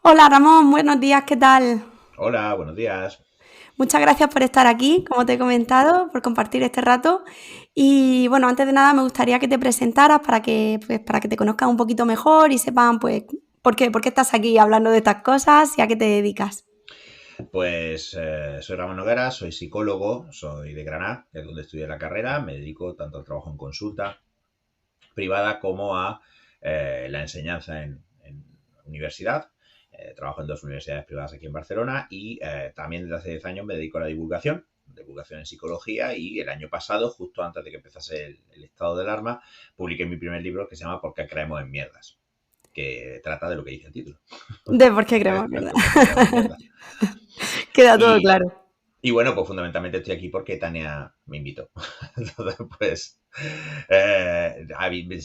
Hola Ramón, buenos días, ¿qué tal? Hola, buenos días. Muchas gracias por estar aquí, como te he comentado, por compartir este rato. Y bueno, antes de nada me gustaría que te presentaras para que te conozcan un poquito mejor y sepan pues por qué estás aquí hablando de estas cosas y a qué te dedicas. Pues soy Ramón Noguera, soy psicólogo, soy de Granada, que es donde estudié la carrera. Me dedico tanto al trabajo en consulta privada como a la enseñanza en universidad. Trabajo en dos universidades privadas aquí en Barcelona y también desde hace 10 años me dedico a la divulgación en psicología y el año pasado, justo antes de que empezase el estado de alarma, publiqué mi primer libro que se llama ¿Por qué creemos en mierdas? Que trata de lo que dice el título. De por qué creemos, ¿verdad? ¿Por qué creemos en mierdas? Queda todo Y, claro. y bueno, pues fundamentalmente estoy aquí porque Tania me invitó. Entonces, pues,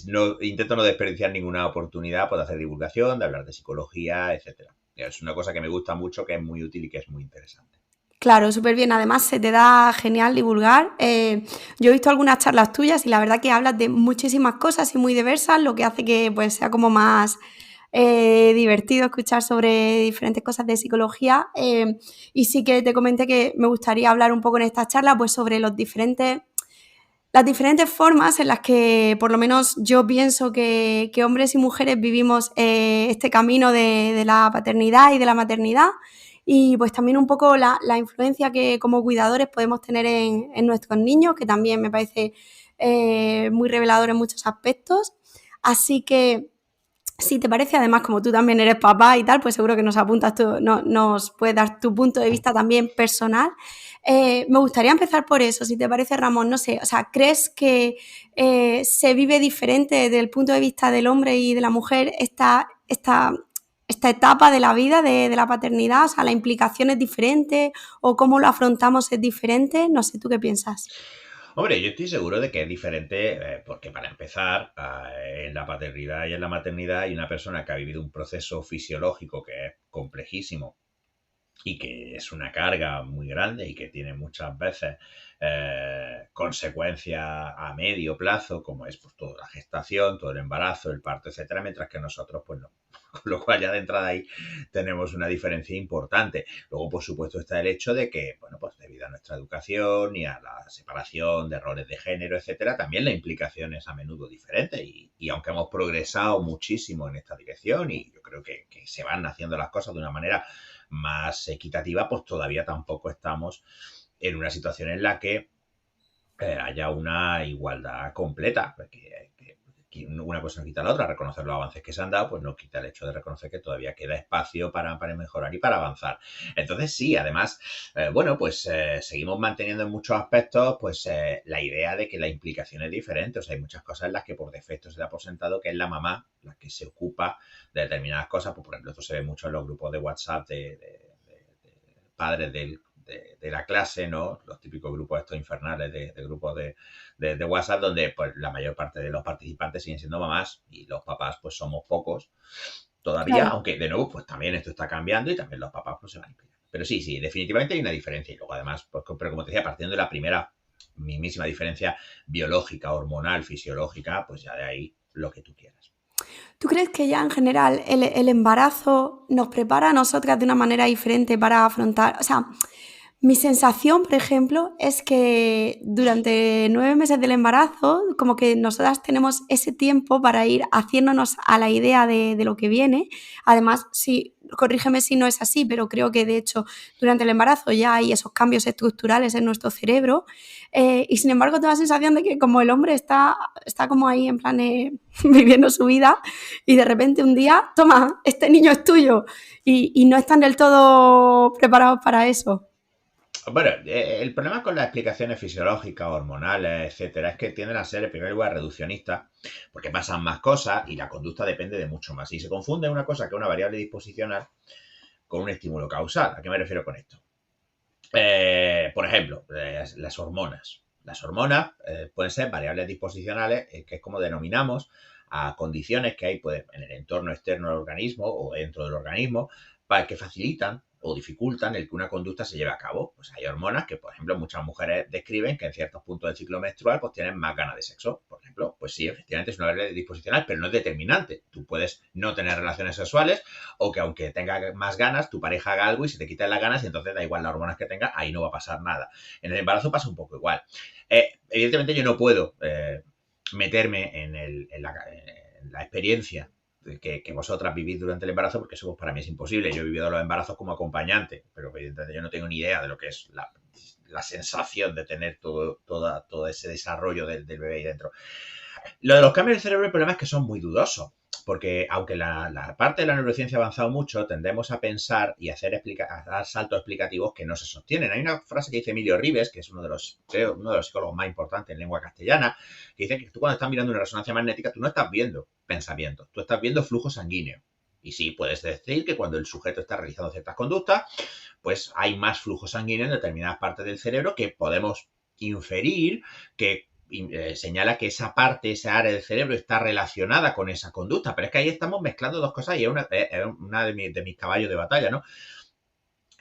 no, intento no desperdiciar ninguna oportunidad por hacer divulgación, de hablar de psicología, etcétera. Es una cosa que me gusta mucho, que es muy útil y que es muy interesante. Claro, súper bien. Además, se te da genial divulgar. Yo he visto algunas charlas tuyas y la verdad que hablas de muchísimas cosas y muy diversas, lo que hace que pues, sea como más divertido escuchar sobre diferentes cosas de psicología. Y sí que te comenté que me gustaría hablar un poco en esta charla pues, sobre las diferentes formas en las que por lo menos yo pienso que hombres y mujeres vivimos este camino de la paternidad y de la maternidad y pues también un poco la influencia que como cuidadores podemos tener en nuestros niños, que también me parece muy revelador en muchos aspectos. Así que si te parece, además, como tú también eres papá y tal, pues seguro que nos apuntas nos puedes dar tu punto de vista también personal. Me gustaría empezar por eso, si te parece, Ramón, no sé, o sea, ¿crees que se vive diferente desde el punto de vista del hombre y de la mujer esta etapa de la vida de la paternidad? O sea, ¿la implicación es diferente o cómo lo afrontamos es diferente? No sé, ¿tú qué piensas? Hombre, yo estoy seguro de que es diferente, porque para empezar, en la paternidad y en la maternidad hay una persona que ha vivido un proceso fisiológico que es complejísimo y que es una carga muy grande y que tiene muchas veces consecuencias a medio plazo, como es pues, toda la gestación, todo el embarazo, el parto, etcétera, mientras que nosotros, pues no. Con lo cual ya de entrada ahí tenemos una diferencia importante. Luego, por supuesto, está el hecho de que, bueno, pues debido a nuestra educación y a la separación de roles de género, etcétera, también la implicación es a menudo diferente. Y aunque hemos progresado muchísimo en esta dirección y yo creo que se van haciendo las cosas de una manera más equitativa, pues todavía tampoco estamos en una situación en la que haya una igualdad completa, porque una cosa no quita la otra, reconocer los avances que se han dado, pues no quita el hecho de reconocer que todavía queda espacio para mejorar y para avanzar. Entonces sí, además, bueno, pues seguimos manteniendo en muchos aspectos pues la idea de que la implicación es diferente, o sea, hay muchas cosas en las que por defecto se da por sentado que es la mamá la que se ocupa de determinadas cosas, pues por ejemplo, esto se ve mucho en los grupos de WhatsApp de padres de la clase, ¿no? Los típicos grupos estos infernales de grupos de WhatsApp donde pues la mayor parte de los participantes siguen siendo mamás y los papás pues somos pocos todavía, Claro. aunque de nuevo pues también esto está cambiando y también los papás pues se van a implicar. Pero sí, sí, definitivamente hay una diferencia y luego además, pues, pero como te decía, partiendo de la primera mismísima diferencia biológica, hormonal, fisiológica, pues ya de ahí lo que tú quieras. ¿Tú crees que ya en general el embarazo nos prepara a nosotras de una manera diferente para afrontar? O sea, mi sensación, por ejemplo, es que durante 9 meses del embarazo, como que nosotras tenemos ese tiempo para ir haciéndonos a la idea de lo que viene. Además, sí, corrígeme si no es así, pero creo que de hecho durante el embarazo ya hay esos cambios estructurales en nuestro cerebro. Y sin embargo, tengo la sensación de que como el hombre está como ahí en plan viviendo su vida y de repente un día, toma, este niño es tuyo y no están del todo preparados para eso. Bueno, el problema con las explicaciones fisiológicas, hormonales, etcétera, es que tienden a ser, en primer lugar, reduccionistas, porque pasan más cosas y la conducta depende de mucho más. Y se confunde una cosa que es una variable disposicional con un estímulo causal. ¿A qué me refiero con esto? Por ejemplo, las hormonas. Las hormonas pueden ser variables disposicionales, que es como denominamos a condiciones que hay pues, en el entorno externo del organismo o dentro del organismo para que facilitan o dificultan el que una conducta se lleve a cabo. Pues hay hormonas que, por ejemplo, muchas mujeres describen que en ciertos puntos del ciclo menstrual pues tienen más ganas de sexo, por ejemplo. Pues sí, efectivamente es una variable disposicional, pero no es determinante. Tú puedes no tener relaciones sexuales o que aunque tengas más ganas, tu pareja haga algo y se te quitan las ganas y entonces da igual las hormonas que tengas, ahí no va a pasar nada. En el embarazo pasa un poco igual. Evidentemente yo no puedo meterme en la experiencia que vosotras vivís durante el embarazo, porque eso pues, para mí es imposible. Yo he vivido los embarazos como acompañante, pero evidentemente yo no tengo ni idea de lo que es la sensación de tener todo ese desarrollo del bebé ahí dentro. Lo de los cambios de cerebro, el problema es que son muy dudosos. Porque aunque la parte de la neurociencia ha avanzado mucho, tendemos a pensar y a dar saltos explicativos que no se sostienen. Hay una frase que dice Emilio Ribes, que es uno de los psicólogos más importantes en lengua castellana, que dice que tú cuando estás mirando una resonancia magnética, tú no estás viendo pensamientos, tú estás viendo flujo sanguíneo. Y sí, puedes decir que cuando el sujeto está realizando ciertas conductas, pues hay más flujo sanguíneo en determinadas partes del cerebro que podemos inferir que señala que esa parte, esa área del cerebro está relacionada con esa conducta, pero es que ahí estamos mezclando dos cosas y es una de mis caballos de batalla, ¿no?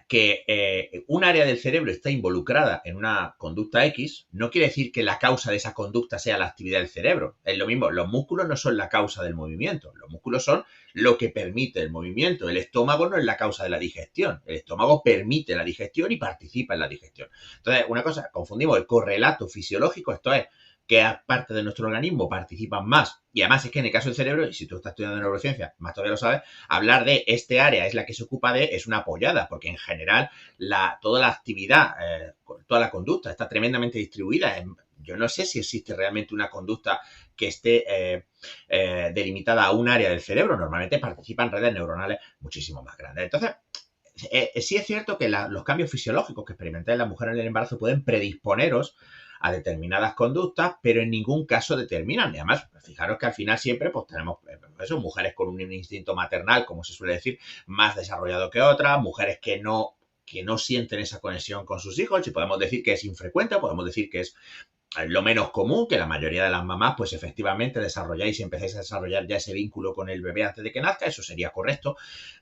Que un área del cerebro está involucrada en una conducta X, no quiere decir que la causa de esa conducta sea la actividad del cerebro. Es lo mismo, los músculos no son la causa del movimiento, los músculos son lo que permite el movimiento. El estómago no es la causa de la digestión, el estómago permite la digestión y participa en la digestión. Entonces, una cosa, confundimos el correlato fisiológico, esto es, que parte de nuestro organismo participan más. Y además es que en el caso del cerebro, y si tú estás estudiando neurociencia, más todavía lo sabes, hablar de este área es la que se ocupa de es una apoyada, porque en general toda la actividad, toda la conducta está tremendamente distribuida. Yo no sé si existe realmente una conducta que esté delimitada a un área del cerebro. Normalmente participan redes neuronales muchísimo más grandes. Entonces, sí es cierto que los cambios fisiológicos que experimentáis la mujer en el embarazo pueden predisponeros a determinadas conductas, pero en ningún caso determinan. Y además, fijaros que al final siempre pues tenemos eso, mujeres con un instinto maternal, como se suele decir, más desarrollado que otras, mujeres que no sienten esa conexión con sus hijos, y podemos decir que es infrecuente, podemos decir que es lo menos común, que la mayoría de las mamás pues efectivamente desarrolláis y empezáis a desarrollar ya ese vínculo con el bebé antes de que nazca, eso sería correcto,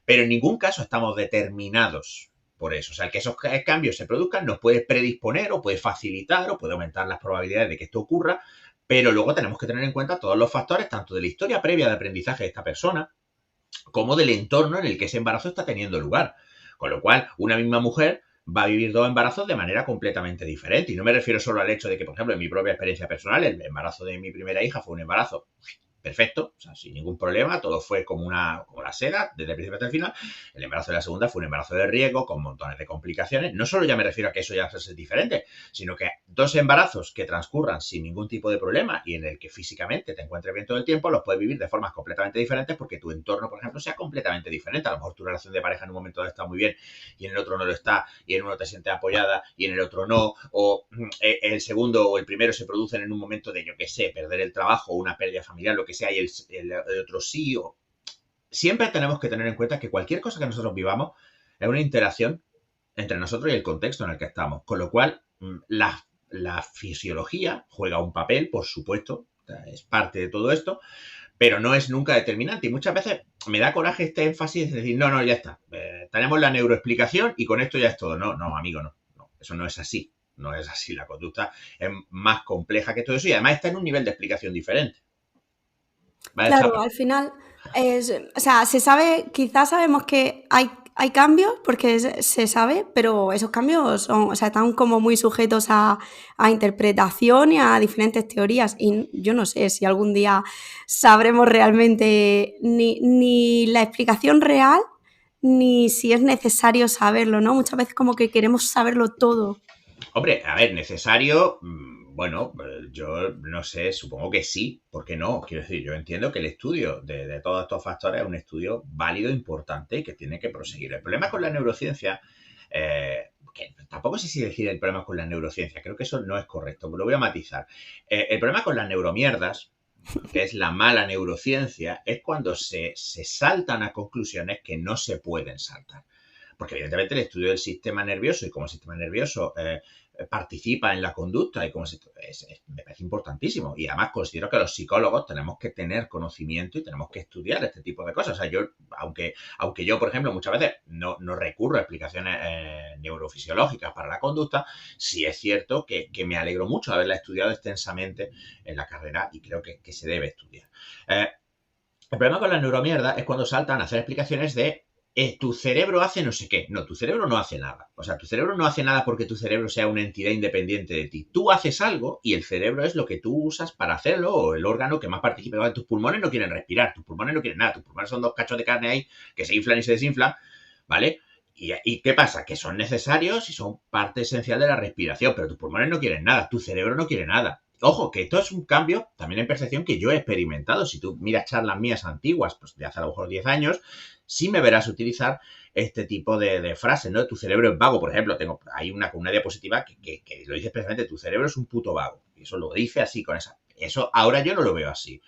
pero en ningún caso estamos determinados por eso. O sea, el que esos cambios se produzcan nos puede predisponer o puede facilitar o puede aumentar las probabilidades de que esto ocurra, pero luego tenemos que tener en cuenta todos los factores, tanto de la historia previa de aprendizaje de esta persona, como del entorno en el que ese embarazo está teniendo lugar. Con lo cual, una misma mujer va a vivir dos embarazos de manera completamente diferente. Y no me refiero solo al hecho de que, por ejemplo, en mi propia experiencia personal, el embarazo de mi primera hija fue un embarazo perfecto, o sea, sin ningún problema, todo fue como la seda, desde el principio hasta el final. El embarazo de la segunda fue un embarazo de riesgo, con montones de complicaciones. No solo ya me refiero a que eso ya es diferente, sino que dos embarazos que transcurran sin ningún tipo de problema y en el que físicamente te encuentres bien todo el tiempo, los puedes vivir de formas completamente diferentes porque tu entorno, por ejemplo, sea completamente diferente. A lo mejor tu relación de pareja en un momento está muy bien y en el otro no lo está, y en uno te sientes apoyada y en el otro no, o el segundo o el primero se producen en un momento de, yo qué sé, perder el trabajo, una pérdida familiar, lo que sea, y el otro sí. Siempre tenemos que tener en cuenta que cualquier cosa que nosotros vivamos es una interacción entre nosotros y el contexto en el que estamos. Con lo cual, la fisiología juega un papel, por supuesto, es parte de todo esto, pero no es nunca determinante. Y muchas veces me da coraje este énfasis de decir, no, ya está. Tenemos la neuroexplicación y con esto ya es todo. No, amigo, no. Eso no es así. No es así. La conducta es más compleja que todo eso y además está en un nivel de explicación diferente. ¿Vale, Claro, Chapa? al final o sea, se sabe, quizás sabemos que hay cambios porque se sabe, pero esos cambios son, o sea, están como muy sujetos a interpretación y a diferentes teorías. Y yo no sé si algún día sabremos realmente ni la explicación real, ni si es necesario saberlo, ¿no? Muchas veces como que queremos saberlo todo. Hombre, a ver, necesario, bueno, yo no sé, supongo que sí, ¿por qué no? Quiero decir, yo entiendo que el estudio de todos estos factores es un estudio válido, importante y que tiene que proseguir. El problema con la neurociencia, que tampoco sé si decir el problema con la neurociencia, creo que eso no es correcto, pero lo voy a matizar. El problema con las neuromierdas, que es la mala neurociencia, es cuando se saltan a conclusiones que no se pueden saltar. Porque evidentemente el estudio del sistema nervioso y cómo el sistema nervioso participa en la conducta y me parece importantísimo. Y además considero que los psicólogos tenemos que tener conocimiento y tenemos que estudiar este tipo de cosas. O sea, yo, aunque yo, por ejemplo, muchas veces no recurro a explicaciones neurofisiológicas para la conducta, sí es cierto que me alegro mucho de haberla estudiado extensamente en la carrera y creo que se debe estudiar. El problema con la neuromierda es cuando saltan a hacer explicaciones de tu cerebro hace no sé qué. No, tu cerebro no hace nada. O sea, tu cerebro no hace nada porque tu cerebro sea una entidad independiente de ti. Tú haces algo y el cerebro es lo que tú usas para hacerlo o el órgano que más participa. Tus pulmones no quieren respirar, tus pulmones no quieren nada. Tus pulmones son dos cachos de carne ahí que se inflan y se desinflan, ¿vale? ¿Y qué pasa? Que son necesarios y son parte esencial de la respiración, pero tus pulmones no quieren nada, tu cerebro no quiere nada. Ojo, que esto es un cambio también en percepción que yo he experimentado. Si tú miras charlas mías antiguas, pues de hace a lo mejor 10 años, sí me verás utilizar este tipo de frases, ¿no? Tu cerebro es vago, por ejemplo. Hay una diapositiva que lo dice expresamente, tu cerebro es un puto vago. Y eso lo dice así, con esa. Eso ahora yo no lo veo así.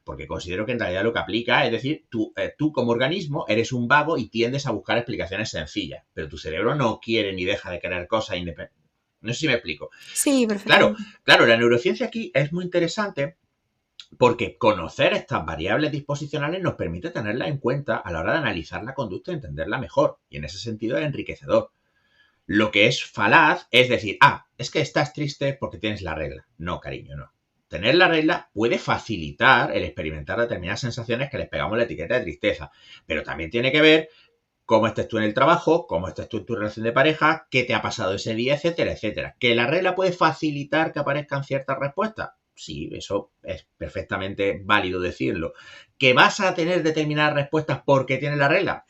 Porque considero que en realidad lo que aplica es decir, tú como organismo eres un vago y tiendes a buscar explicaciones sencillas, pero tu cerebro no quiere ni deja de querer cosas independientes. No sé si me explico. Sí, Claro, perfectamente. la neurociencia aquí es muy interesante porque conocer estas variables disposicionales nos permite tenerlas en cuenta a la hora de analizar la conducta y entenderla mejor. Y en ese sentido es enriquecedor. Lo que es falaz es decir, es que estás triste porque tienes la regla. No, cariño, no. Tener la regla puede facilitar el experimentar determinadas sensaciones que les pegamos la etiqueta de tristeza, pero también tiene que ver cómo estés tú en el trabajo, cómo estés tú en tu relación de pareja, qué te ha pasado ese día, etcétera, etcétera. ¿Que la regla puede facilitar que aparezcan ciertas respuestas? Sí, eso es perfectamente válido decirlo. ¿Que vas a tener determinadas respuestas porque tienes la regla?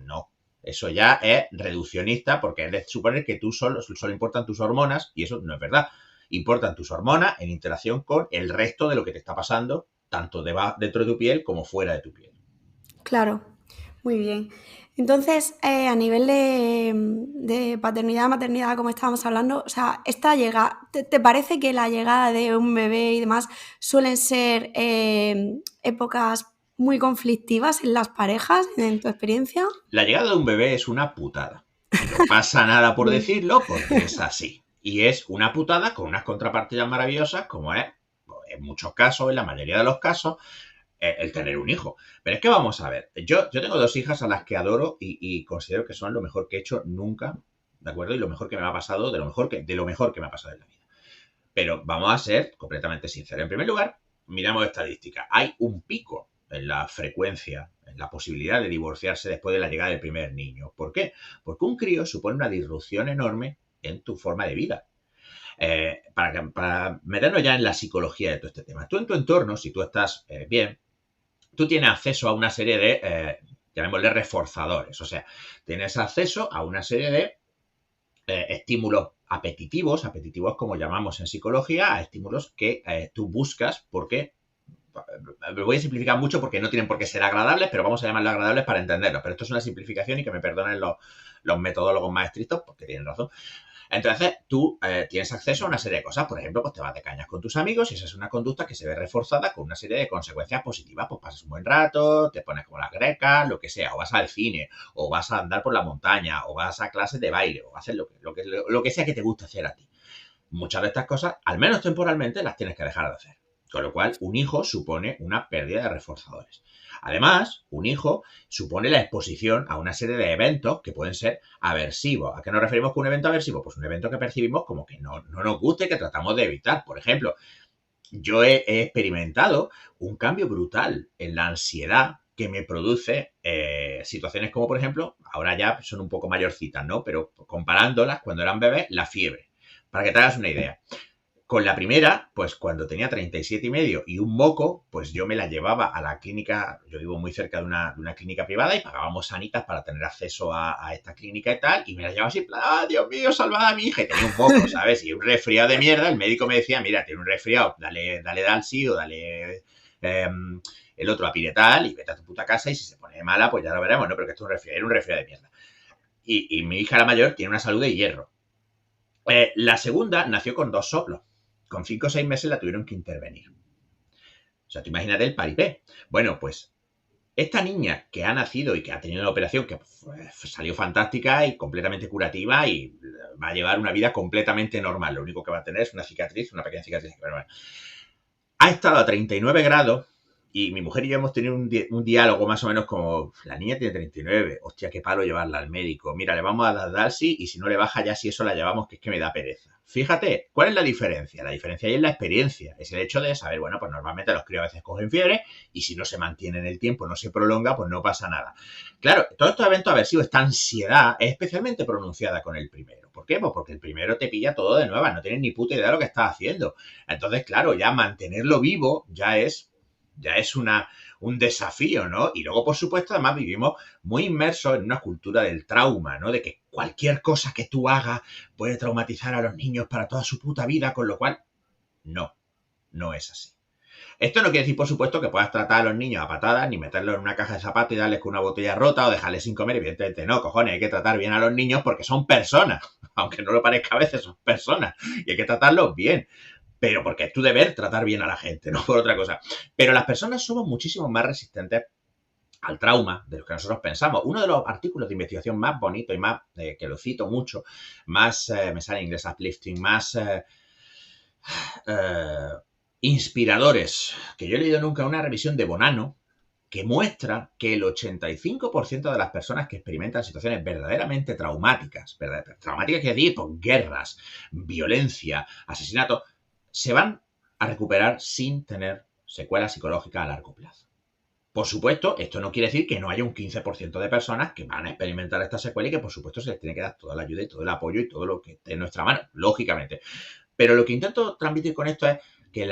No. Eso ya es reduccionista porque es de suponer que tú solo importan tus hormonas y eso no es verdad. Importan tus hormonas en interacción con el resto de lo que te está pasando, tanto dentro de tu piel como fuera de tu piel. Claro, muy bien. Entonces, a nivel de paternidad, maternidad, como estábamos hablando, o sea, ¿te parece que la llegada de un bebé y demás suelen ser épocas muy conflictivas en las parejas, en tu experiencia? La llegada de un bebé es una putada. Y no pasa nada por Bien. decirlo porque es así. Y es una putada con unas contrapartidas maravillosas como es, en muchos casos, en la mayoría de los casos, el tener un hijo. Pero es que vamos a ver, yo tengo dos hijas a las que adoro y considero que son lo mejor que he hecho nunca, ¿de acuerdo? Y lo mejor que me ha pasado, de lo mejor que me ha pasado en la vida. Pero vamos a ser completamente sinceros. En primer lugar, miramos estadísticas. Hay un pico en la frecuencia, en la posibilidad de divorciarse después de la llegada del primer niño. ¿Por qué? Porque un crío supone una disrupción enorme en tu forma de vida. Para meternos ya en la psicología de todo este tema. Tú en tu entorno, si tú estás bien, tú tienes acceso a una serie de, llamémosle reforzadores. O sea, tienes acceso a una serie de estímulos apetitivos como llamamos en psicología, a estímulos que tú buscas porque, lo voy a simplificar mucho porque no tienen por qué ser agradables, pero vamos a llamarlos agradables para entenderlos. Pero esto es una simplificación y que me perdonen los metodólogos más estrictos porque tienen razón. Entonces, tú tienes acceso a una serie de cosas. Por ejemplo, pues te vas de cañas con tus amigos y esa es una conducta que se ve reforzada con una serie de consecuencias positivas. Pues pasas un buen rato, te pones como las grecas, lo que sea, o vas al cine, o vas a andar por la montaña, o vas a clases de baile, o haces lo que sea que te guste hacer a ti. Muchas de estas cosas, al menos temporalmente, las tienes que dejar de hacer. Con lo cual, un hijo supone una pérdida de reforzadores. Además, un hijo supone la exposición a una serie de eventos que pueden ser aversivos. ¿A qué nos referimos con un evento aversivo? Pues un evento que percibimos como que no nos guste, que tratamos de evitar. Por ejemplo, yo he experimentado un cambio brutal en la ansiedad que me produce situaciones como, por ejemplo, ahora ya son un poco mayorcitas, ¿no? Pero comparándolas, cuando eran bebés, la fiebre. Para que te hagas una idea. Con la primera, pues cuando tenía 37,5 y un moco, pues yo me la llevaba a la clínica, yo vivo muy cerca de una clínica privada y pagábamos sanitas para tener acceso a esta clínica y tal, y me la llevaba así, Dios mío, salvad a mi hija, y tenía un moco, ¿sabes? Y un resfriado de mierda, el médico me decía, mira, tiene un resfriado, dale Dalsi o dale el otro Apiretal y vete a tu puta casa y si se pone mala, pues ya lo veremos, ¿no? Pero que esto es un resfriado, era un resfriado de mierda. Y mi hija la mayor tiene una salud de hierro. La segunda nació con 2 soplos. Con 5 o 6 meses la tuvieron que intervenir. O sea, tú imagínate el paripé. Bueno, pues esta niña que ha nacido y que ha tenido una operación que salió fantástica y completamente curativa y va a llevar una vida completamente normal. Lo único que va a tener es una cicatriz, una pequeña cicatriz. Ha estado a 39 grados y mi mujer y yo hemos tenido un diálogo más o menos como, la niña tiene 39, hostia, qué palo llevarla al médico. Mira, le vamos a dar Dalsy y si no le baja ya, si eso la llevamos, que es que me da pereza. Fíjate, ¿cuál es la diferencia? La diferencia ahí es la experiencia. Es el hecho de saber, bueno, pues normalmente los críos a veces cogen fiebre y si no se mantiene en el tiempo, no se prolonga, pues no pasa nada. Claro, todos estos eventos aversivos, esta ansiedad es especialmente pronunciada con el primero. ¿Por qué? Pues porque el primero te pilla todo de nuevas, no tienes ni puta idea de lo que estás haciendo. Entonces, claro, ya mantenerlo vivo ya es un desafío, ¿no? Y luego, por supuesto, además vivimos muy inmersos en una cultura del trauma, ¿no? De que cualquier cosa que tú hagas puede traumatizar a los niños para toda su puta vida, con lo cual, no es así. Esto no quiere decir, por supuesto, que puedas tratar a los niños a patadas, ni meterlos en una caja de zapatos y darles con una botella rota o dejarles sin comer. Evidentemente no, cojones, hay que tratar bien a los niños porque son personas. Aunque no lo parezca a veces, son personas. Y hay que tratarlos bien. Pero porque es tu deber tratar bien a la gente, no por otra cosa. Pero las personas somos muchísimo más resistentes al trauma de lo que nosotros pensamos. Uno de los artículos de investigación más bonitos y más, que lo cito mucho, más, me sale en inglés uplifting, más inspiradores, que yo he leído nunca, una revisión de Bonanno, que muestra que el 85% de las personas que experimentan situaciones verdaderamente traumáticas quiere decir, pues guerras, violencia, asesinatos, se van a recuperar sin tener secuelas psicológicas a largo plazo. Por supuesto, esto no quiere decir que no haya un 15% de personas que van a experimentar esta secuela y que, por supuesto, se les tiene que dar toda la ayuda y todo el apoyo y todo lo que esté en nuestra mano, lógicamente. Pero lo que intento transmitir con esto es que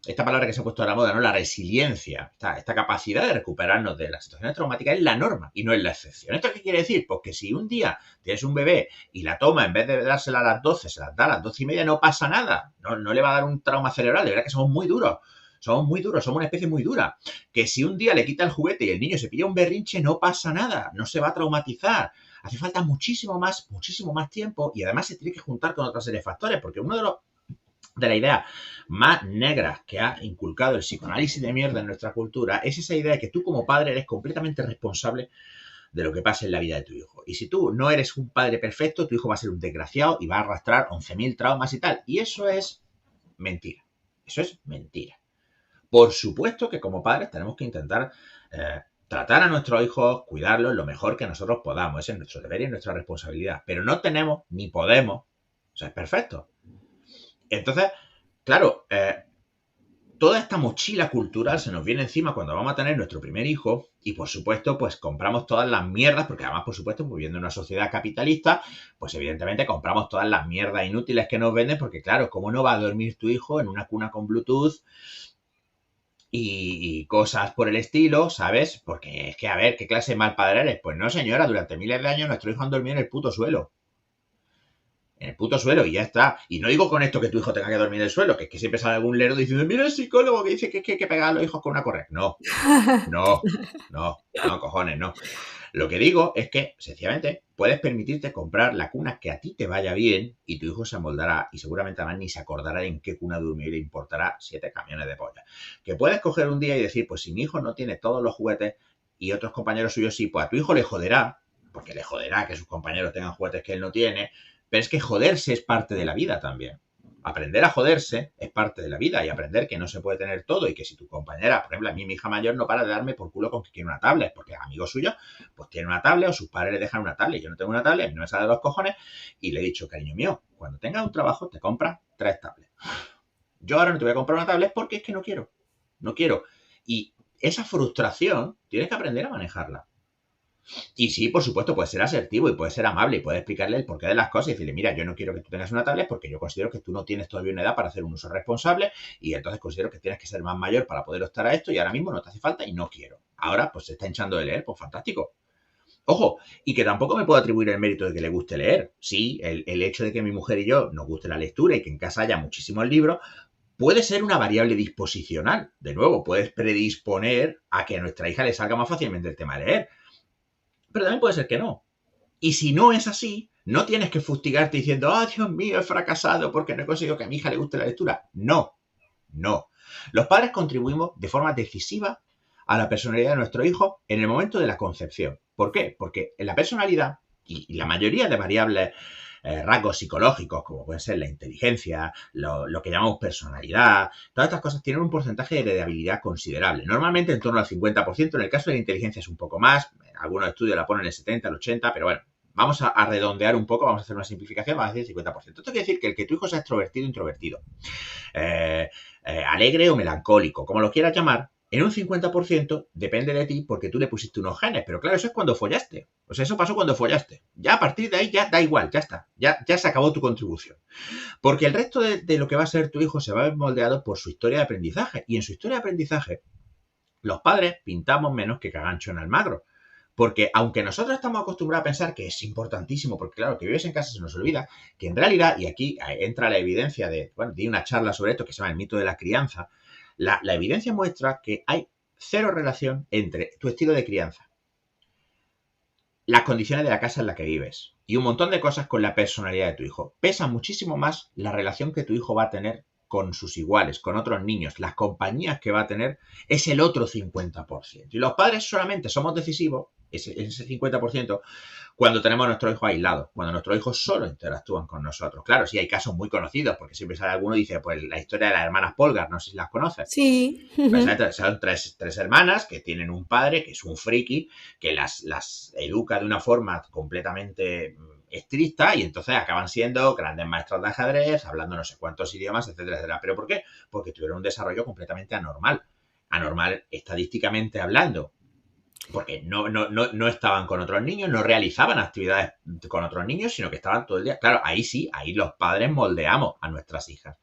esta palabra que se ha puesto a la moda, ¿no? La resiliencia, esta capacidad de recuperarnos de las situaciones traumáticas es la norma y no es la excepción. ¿Esto qué quiere decir? Pues que si un día tienes un bebé y la toma, en vez de dársela a las 12, se las da a las 12:30, no pasa nada. No le va a dar un trauma cerebral. De verdad que somos muy duros. Somos una especie muy dura. Que si un día le quita el juguete y el niño se pilla un berrinche, no pasa nada. No se va a traumatizar. Hace falta muchísimo más tiempo y además se tiene que juntar con otra serie de factores, porque uno de la idea más negra que ha inculcado el psicoanálisis de mierda en nuestra cultura es esa idea de que tú como padre eres completamente responsable de lo que pasa en la vida de tu hijo. Y si tú no eres un padre perfecto, tu hijo va a ser un desgraciado y va a arrastrar 11.000 traumas y tal. Y eso es mentira. Eso es mentira. Por supuesto que como padres tenemos que intentar tratar a nuestros hijos, cuidarlos lo mejor que nosotros podamos. Ese es nuestro deber y nuestra responsabilidad. Pero no tenemos ni podemos ser perfectos. Entonces, claro, toda esta mochila cultural se nos viene encima cuando vamos a tener nuestro primer hijo y, por supuesto, pues compramos todas las mierdas, porque además, por supuesto, pues, viviendo en una sociedad capitalista, pues evidentemente compramos todas las mierdas inútiles que nos venden, porque claro, ¿cómo no va a dormir tu hijo en una cuna con Bluetooth y cosas por el estilo, ¿sabes? Porque es que, a ver, ¿qué clase de mal padre eres? Pues no, señora, durante miles de años nuestros hijos han dormido en el puto suelo. En el puto suelo y ya está. Y no digo con esto que tu hijo tenga que dormir en el suelo, que es que siempre sale algún lerdo diciendo, mira el psicólogo que dice que hay que pegar a los hijos con una correa. No, cojones, no. Lo que digo es que, sencillamente, puedes permitirte comprar la cuna que a ti te vaya bien y tu hijo se amoldará y seguramente además ni se acordará de en qué cuna durmió y le importará 7 camiones de polla. Que puedes coger un día y decir, pues si mi hijo no tiene todos los juguetes y otros compañeros suyos sí, pues a tu hijo le joderá, porque le joderá que sus compañeros tengan juguetes que él no tiene, pero es que joderse es parte de la vida también. Aprender a joderse es parte de la vida y aprender que no se puede tener todo y que si tu compañera, por ejemplo, a mí mi hija mayor no para de darme por culo con que quiere una tablet, porque amigos suyos pues tienen una tablet o sus padres le dejan una tablet. Yo no tengo una tablet, a mí no me sale de los cojones y le he dicho, cariño mío, cuando tengas un trabajo te compras 3 tablets. Yo ahora no te voy a comprar una tablet porque es que no quiero. No quiero. Y esa frustración tienes que aprender a manejarla. Y sí, por supuesto, puedes ser asertivo y puedes ser amable y puedes explicarle el porqué de las cosas y decirle, mira, yo no quiero que tú tengas una tablet porque yo considero que tú no tienes todavía una edad para hacer un uso responsable y entonces considero que tienes que ser más mayor para poder optar a esto y ahora mismo no te hace falta y no quiero. Ahora, pues se está hinchando de leer, pues fantástico. Ojo, y que tampoco me puedo atribuir el mérito de que le guste leer. Sí, el hecho de que mi mujer y yo nos guste la lectura y que en casa haya muchísimos libros, puede ser una variable disposicional. De nuevo, puedes predisponer a que a nuestra hija le salga más fácilmente el tema de leer. Pero también puede ser que no. Y si no es así, no tienes que fustigarte diciendo, oh, Dios mío, he fracasado porque no he conseguido que a mi hija le guste la lectura. No. Los padres contribuimos de forma decisiva a la personalidad de nuestro hijo en el momento de la concepción. ¿Por qué? Porque en la personalidad y la mayoría de variables, rasgos psicológicos, como pueden ser la inteligencia, lo que llamamos personalidad, todas estas cosas tienen un porcentaje de heredabilidad considerable. Normalmente en torno al 50%, en el caso de la inteligencia es un poco más, algunos estudios la ponen en el 70, el 80, pero bueno, vamos a redondear un poco, vamos a hacer una simplificación, vamos a decir 50%. Esto quiere decir que el que tu hijo sea extrovertido o introvertido, alegre o melancólico, como lo quieras llamar, en un 50% depende de ti porque tú le pusiste unos genes. Pero claro, eso es cuando follaste. O sea, eso pasó cuando follaste. Ya a partir de ahí ya da igual, ya está. Ya se acabó tu contribución. Porque el resto de lo que va a ser tu hijo se va a ver moldeado por su historia de aprendizaje. Y en su historia de aprendizaje, los padres pintamos menos que Cagancho en Almagro. Porque aunque nosotros estamos acostumbrados a pensar que es importantísimo, porque claro, que vives en casa se nos olvida, que en realidad, y aquí entra la evidencia di una charla sobre esto que se llama el mito de la crianza, la evidencia muestra que hay cero relación entre tu estilo de crianza, las condiciones de la casa en la que vives y un montón de cosas con la personalidad de tu hijo. Pesa muchísimo más la relación que tu hijo va a tener con sus iguales, con otros niños, las compañías que va a tener, es el otro 50%. Y los padres solamente somos decisivos, ese 50%, cuando tenemos a nuestro hijo aislado, cuando nuestros hijos solo interactúan con nosotros. Claro, sí hay casos muy conocidos, porque siempre sale alguno y dice, pues la historia de las hermanas Polgar, no sé si las conoces. Sí. Pues son tres hermanas que tienen un padre que es un friki, que las educa de una forma completamente estricta y entonces acaban siendo grandes maestros de ajedrez, hablando no sé cuántos idiomas, etcétera, etcétera. ¿Pero por qué? Porque tuvieron un desarrollo completamente anormal. Anormal estadísticamente hablando. Porque no estaban con otros niños, no realizaban actividades con otros niños, sino que estaban todo el día. Claro, ahí sí, ahí los padres moldeamos a nuestras hijas.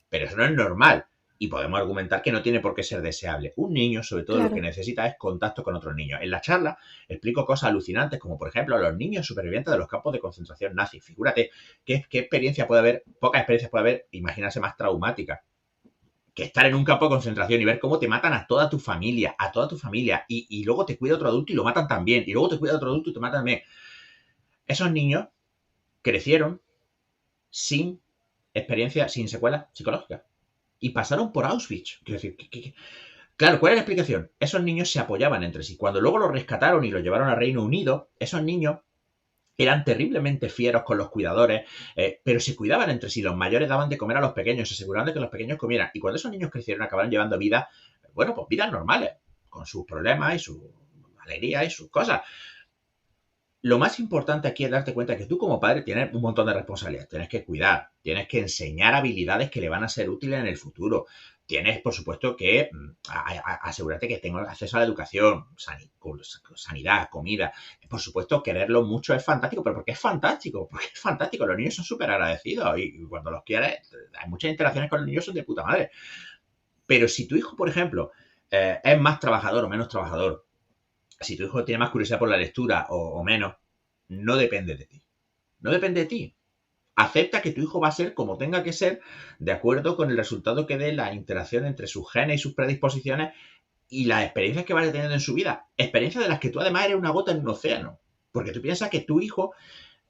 Pero eso no es normal. Y podemos argumentar que no tiene por qué ser deseable. Un niño, sobre todo, lo que necesita es contacto con otros niños. En la charla explico cosas alucinantes, como por ejemplo los niños supervivientes de los campos de concentración nazis. Figúrate qué experiencia puede haber, pocas experiencias puede haber, imaginarse más traumática que estar en un campo de concentración y ver cómo te matan a toda tu familia, y luego te cuida otro adulto y lo matan también, y luego te cuida otro adulto y te matan también. Esos niños crecieron sin experiencia, sin secuelas psicológicas. Y pasaron por Auschwitz. Quiero decir, claro, ¿cuál es la explicación? Esos niños se apoyaban entre sí. Cuando luego los rescataron y los llevaron a Reino Unido, esos niños eran terriblemente fieros con los cuidadores, pero se cuidaban entre sí. Los mayores daban de comer a los pequeños, se aseguraban de que los pequeños comieran. Y cuando esos niños crecieron, acabaron llevando vidas, bueno, pues vidas normales, con sus problemas y sus alegrías y sus cosas. Lo más importante aquí es darte cuenta que tú como padre tienes un montón de responsabilidades. Tienes que cuidar, tienes que enseñar habilidades que le van a ser útiles en el futuro. Tienes, por supuesto, que asegurarte que tengas acceso a la educación, sanidad, comida. Por supuesto, quererlo mucho es fantástico, pero ¿por qué es fantástico? Porque es fantástico. Los niños son súper agradecidos y cuando los quieres, hay muchas interacciones con los niños, son de puta madre. Pero si tu hijo, por ejemplo, es más trabajador o menos trabajador, si tu hijo tiene más curiosidad por la lectura o menos, no depende de ti. No depende de ti. Acepta que tu hijo va a ser como tenga que ser, de acuerdo con el resultado que dé la interacción entre sus genes y sus predisposiciones y las experiencias que vaya teniendo en su vida. Experiencias de las que tú además eres una gota en un océano. Porque tú piensas que tu hijo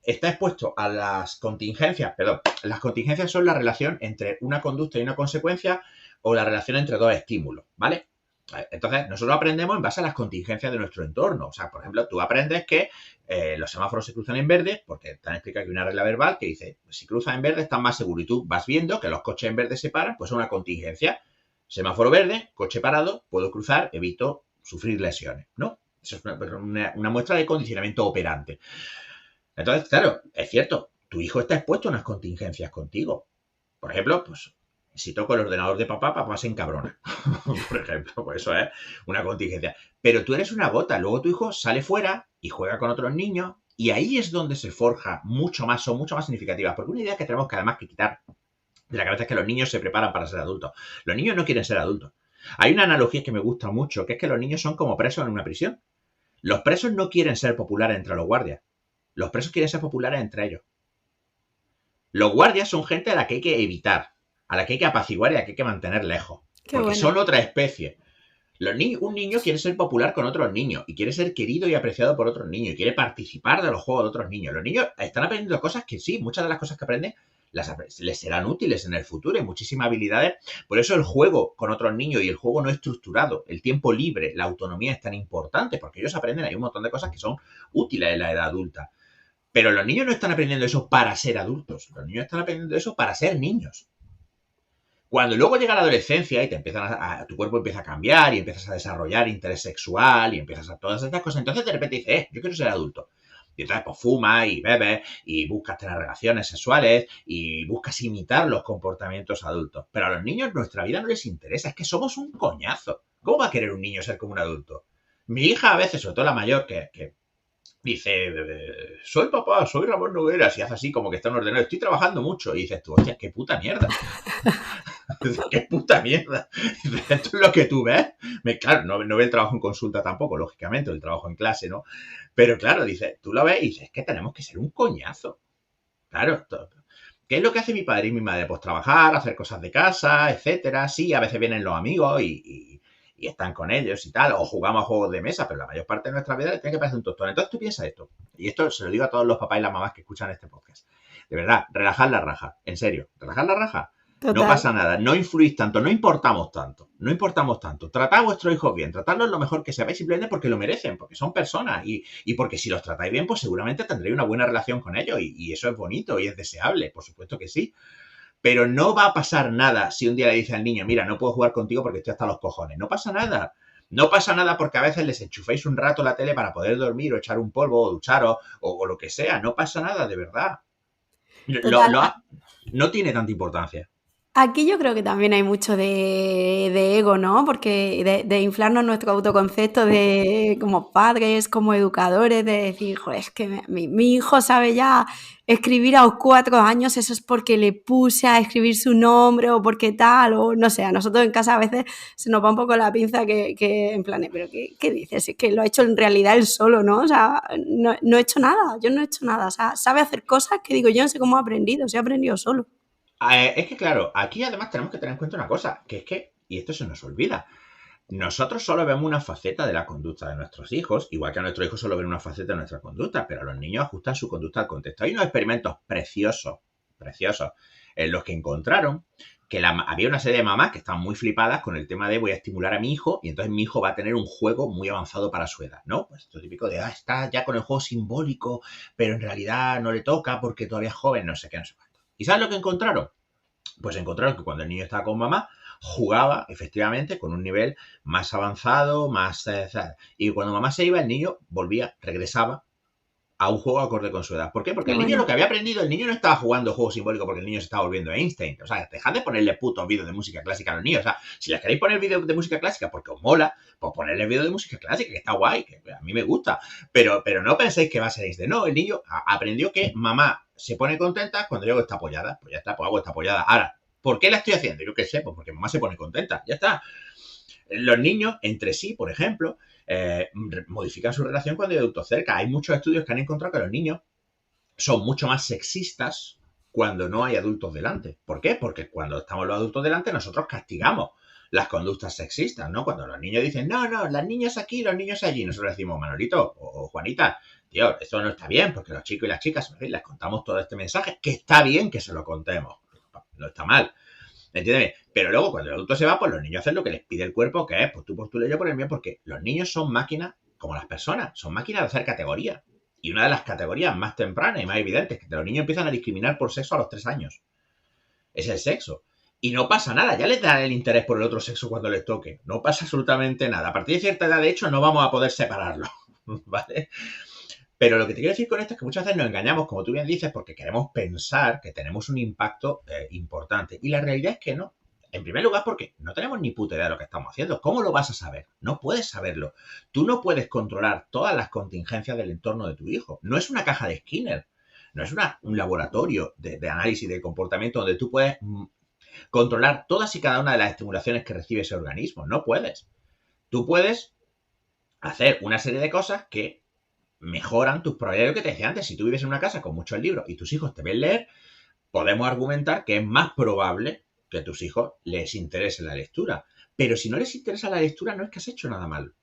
está expuesto a las contingencias. Perdón, las contingencias son la relación entre una conducta y una consecuencia o la relación entre dos estímulos, ¿vale? Entonces, nosotros aprendemos en base a las contingencias de nuestro entorno. O sea, por ejemplo, tú aprendes que los semáforos se cruzan en verde, porque te han explicado que hay una regla verbal que dice, si cruzas en verde estás más seguro. Y tú vas viendo que los coches en verde se paran, pues es una contingencia. Semáforo verde, coche parado, puedo cruzar, evito sufrir lesiones, ¿no? Eso es una muestra de condicionamiento operante. Entonces, claro, es cierto, tu hijo está expuesto a unas contingencias contigo. Por ejemplo, pues si toco el ordenador de papá, papá se encabrona. Por ejemplo, pues eso es una contingencia. Pero tú eres una gota. Luego tu hijo sale fuera y juega con otros niños y ahí es donde se forja mucho más, son mucho más significativas. Porque una idea que tenemos que además que quitar de la cabeza es que los niños se preparan para ser adultos. Los niños no quieren ser adultos. Hay una analogía que me gusta mucho, que es que los niños son como presos en una prisión. Los presos no quieren ser populares entre los guardias. Los presos quieren ser populares entre ellos. Los guardias son gente a la que hay que evitar, a la que hay que apaciguar y a la que hay que mantener lejos. Porque son otra especie. Un niño quiere ser popular con otros niños y quiere ser querido y apreciado por otros niños y quiere participar de los juegos de otros niños. Los niños están aprendiendo cosas que sí, muchas de las cosas que aprenden les serán útiles en el futuro. Hay muchísimas habilidades. Por eso el juego con otros niños y el juego no estructurado, el tiempo libre, la autonomía es tan importante, porque ellos aprenden, hay un montón de cosas que son útiles en la edad adulta. Pero los niños no están aprendiendo eso para ser adultos, los niños están aprendiendo eso para ser niños. Cuando luego llega la adolescencia y te tu cuerpo empieza a cambiar y empiezas a desarrollar interés sexual y empiezas a todas estas cosas, entonces de repente dices, yo quiero ser adulto. Y entonces pues fumas y bebes y buscas tener relaciones sexuales y buscas imitar los comportamientos adultos. Pero a los niños nuestra vida no les interesa, es que somos un coñazo. ¿Cómo va a querer un niño ser como un adulto? Mi hija a veces, sobre todo la mayor, que dice, soy papá, soy Ramón Nogueras, y hace así como que está en un ordenador, estoy trabajando mucho. Y dices tú, hostia, qué puta mierda. ¡Qué puta mierda! Esto es lo que tú ves. Claro, no ve el trabajo en consulta tampoco, lógicamente, el trabajo en clase, ¿no? Pero claro, dice, tú lo ves y dices, es que tenemos que ser un coñazo. Claro, ¿qué es lo que hace mi padre y mi madre? Pues trabajar, hacer cosas de casa, etcétera. Sí, a veces vienen los amigos y están con ellos y tal, o jugamos a juegos de mesa, pero la mayor parte de nuestra vida les tiene que parecer un tostón. Entonces tú piensas esto, y esto se lo digo a todos los papás y las mamás que escuchan este podcast. De verdad, relajad la raja, en serio, relajad la raja. No Total. pasa nada, no influís tanto, no importamos tanto. Tratad a vuestros hijos bien, tratadlos lo mejor que sepáis simplemente porque lo merecen, porque son personas y porque si los tratáis bien, pues seguramente tendréis una buena relación con ellos y eso es bonito y es deseable, por supuesto que sí. Pero no va a pasar nada si un día le dice al niño, mira, no puedo jugar contigo porque estoy hasta los cojones. No pasa nada. No pasa nada porque a veces les enchuféis un rato la tele para poder dormir o echar un polvo o ducharos o lo que sea. No pasa nada, de verdad. Total. No tiene tanta importancia. Aquí yo creo que también hay mucho de ego, ¿no? Porque de inflarnos nuestro autoconcepto de como padres, como educadores, de decir, joder, es que mi hijo sabe ya escribir a los 4 años, eso es porque le puse a escribir su nombre o porque tal, o no sé, a nosotros en casa a veces se nos va un poco la pinza que en plan, pero ¿qué dices? Es que lo ha hecho en realidad él solo, ¿no? O sea, no he hecho nada, yo no he hecho nada, o sea, sabe hacer cosas que digo, yo no sé cómo ha aprendido, se ha aprendido solo. Es que claro, aquí además tenemos que tener en cuenta una cosa, que es que, y esto se nos olvida, nosotros solo vemos una faceta de la conducta de nuestros hijos, igual que a nuestros hijos solo ven una faceta de nuestra conducta, pero los niños ajustan su conducta al contexto. Hay unos experimentos preciosos, en los que encontraron que había una serie de mamás que estaban muy flipadas con el tema de voy a estimular a mi hijo y entonces mi hijo va a tener un juego muy avanzado para su edad, ¿no? Pues esto típico de, está ya con el juego simbólico, pero en realidad no le toca porque todavía es joven, no sé qué, no sé cuánto. ¿Y sabes lo que encontraron? Pues encontraron que cuando el niño estaba con mamá, jugaba efectivamente con un nivel más avanzado, más... y cuando mamá se iba, el niño volvía, regresaba a un juego acorde con su edad. ¿Por qué? Porque Qué el niño lo bueno. que había aprendido, el niño no estaba jugando juego simbólico porque el niño se estaba volviendo Einstein. O sea, dejad de ponerle putos vídeos de música clásica a los niños. O sea, si les queréis poner vídeos de música clásica porque os mola, pues ponerles vídeos de música clásica, que está guay, que a mí me gusta. Pero no penséis que va a ser Einstein. No, el niño aprendió que mamá se pone contenta cuando yo hago esta apoyada. Pues ya está, pues hago esta apoyada. Ahora, ¿por qué la estoy haciendo? Yo qué sé, pues porque mamá se pone contenta. Ya está. Los niños, entre sí, por ejemplo, modifican su relación cuando hay adultos cerca. Hay muchos estudios que han encontrado que los niños son mucho más sexistas cuando no hay adultos delante. ¿Por qué? Porque cuando estamos los adultos delante, nosotros castigamos las conductas sexistas, ¿no? Cuando los niños dicen, no, las niñas aquí, los niños allí, nosotros decimos, Manolito o Juanita, tío, esto no está bien, porque los chicos y las chicas, en fin, les contamos todo este mensaje, que está bien que se lo contemos, no está mal. ¿Entiendes? Pero luego cuando el adulto se va, pues los niños hacen lo que les pide el cuerpo, que es, pues tú por tu ley, yo por el mío, porque los niños son máquinas, como las personas, son máquinas de hacer categorías. Y una de las categorías más tempranas y más evidentes es que los niños empiezan a discriminar por sexo a los 3 años. Es el sexo. Y no pasa nada, ya les dan el interés por el otro sexo cuando les toque. No pasa absolutamente nada. A partir de cierta edad, de hecho, no vamos a poder separarlo. ¿Vale? Pero lo que te quiero decir con esto es que muchas veces nos engañamos, como tú bien dices, porque queremos pensar que tenemos un impacto importante. Y la realidad es que no. En primer lugar, porque no tenemos ni puta idea de lo que estamos haciendo. ¿Cómo lo vas a saber? No puedes saberlo. Tú no puedes controlar todas las contingencias del entorno de tu hijo. No es una caja de Skinner. No es un laboratorio de análisis de comportamiento donde tú puedes controlar todas y cada una de las estimulaciones que recibe ese organismo. No puedes. Tú puedes hacer una serie de cosas que mejoran tus probabilidades. Lo que te decía antes, si tú vives en una casa con muchos libros y tus hijos te ven leer, podemos argumentar que es más probable que a tus hijos les interese la lectura. Pero si no les interesa la lectura, no es que has hecho nada mal.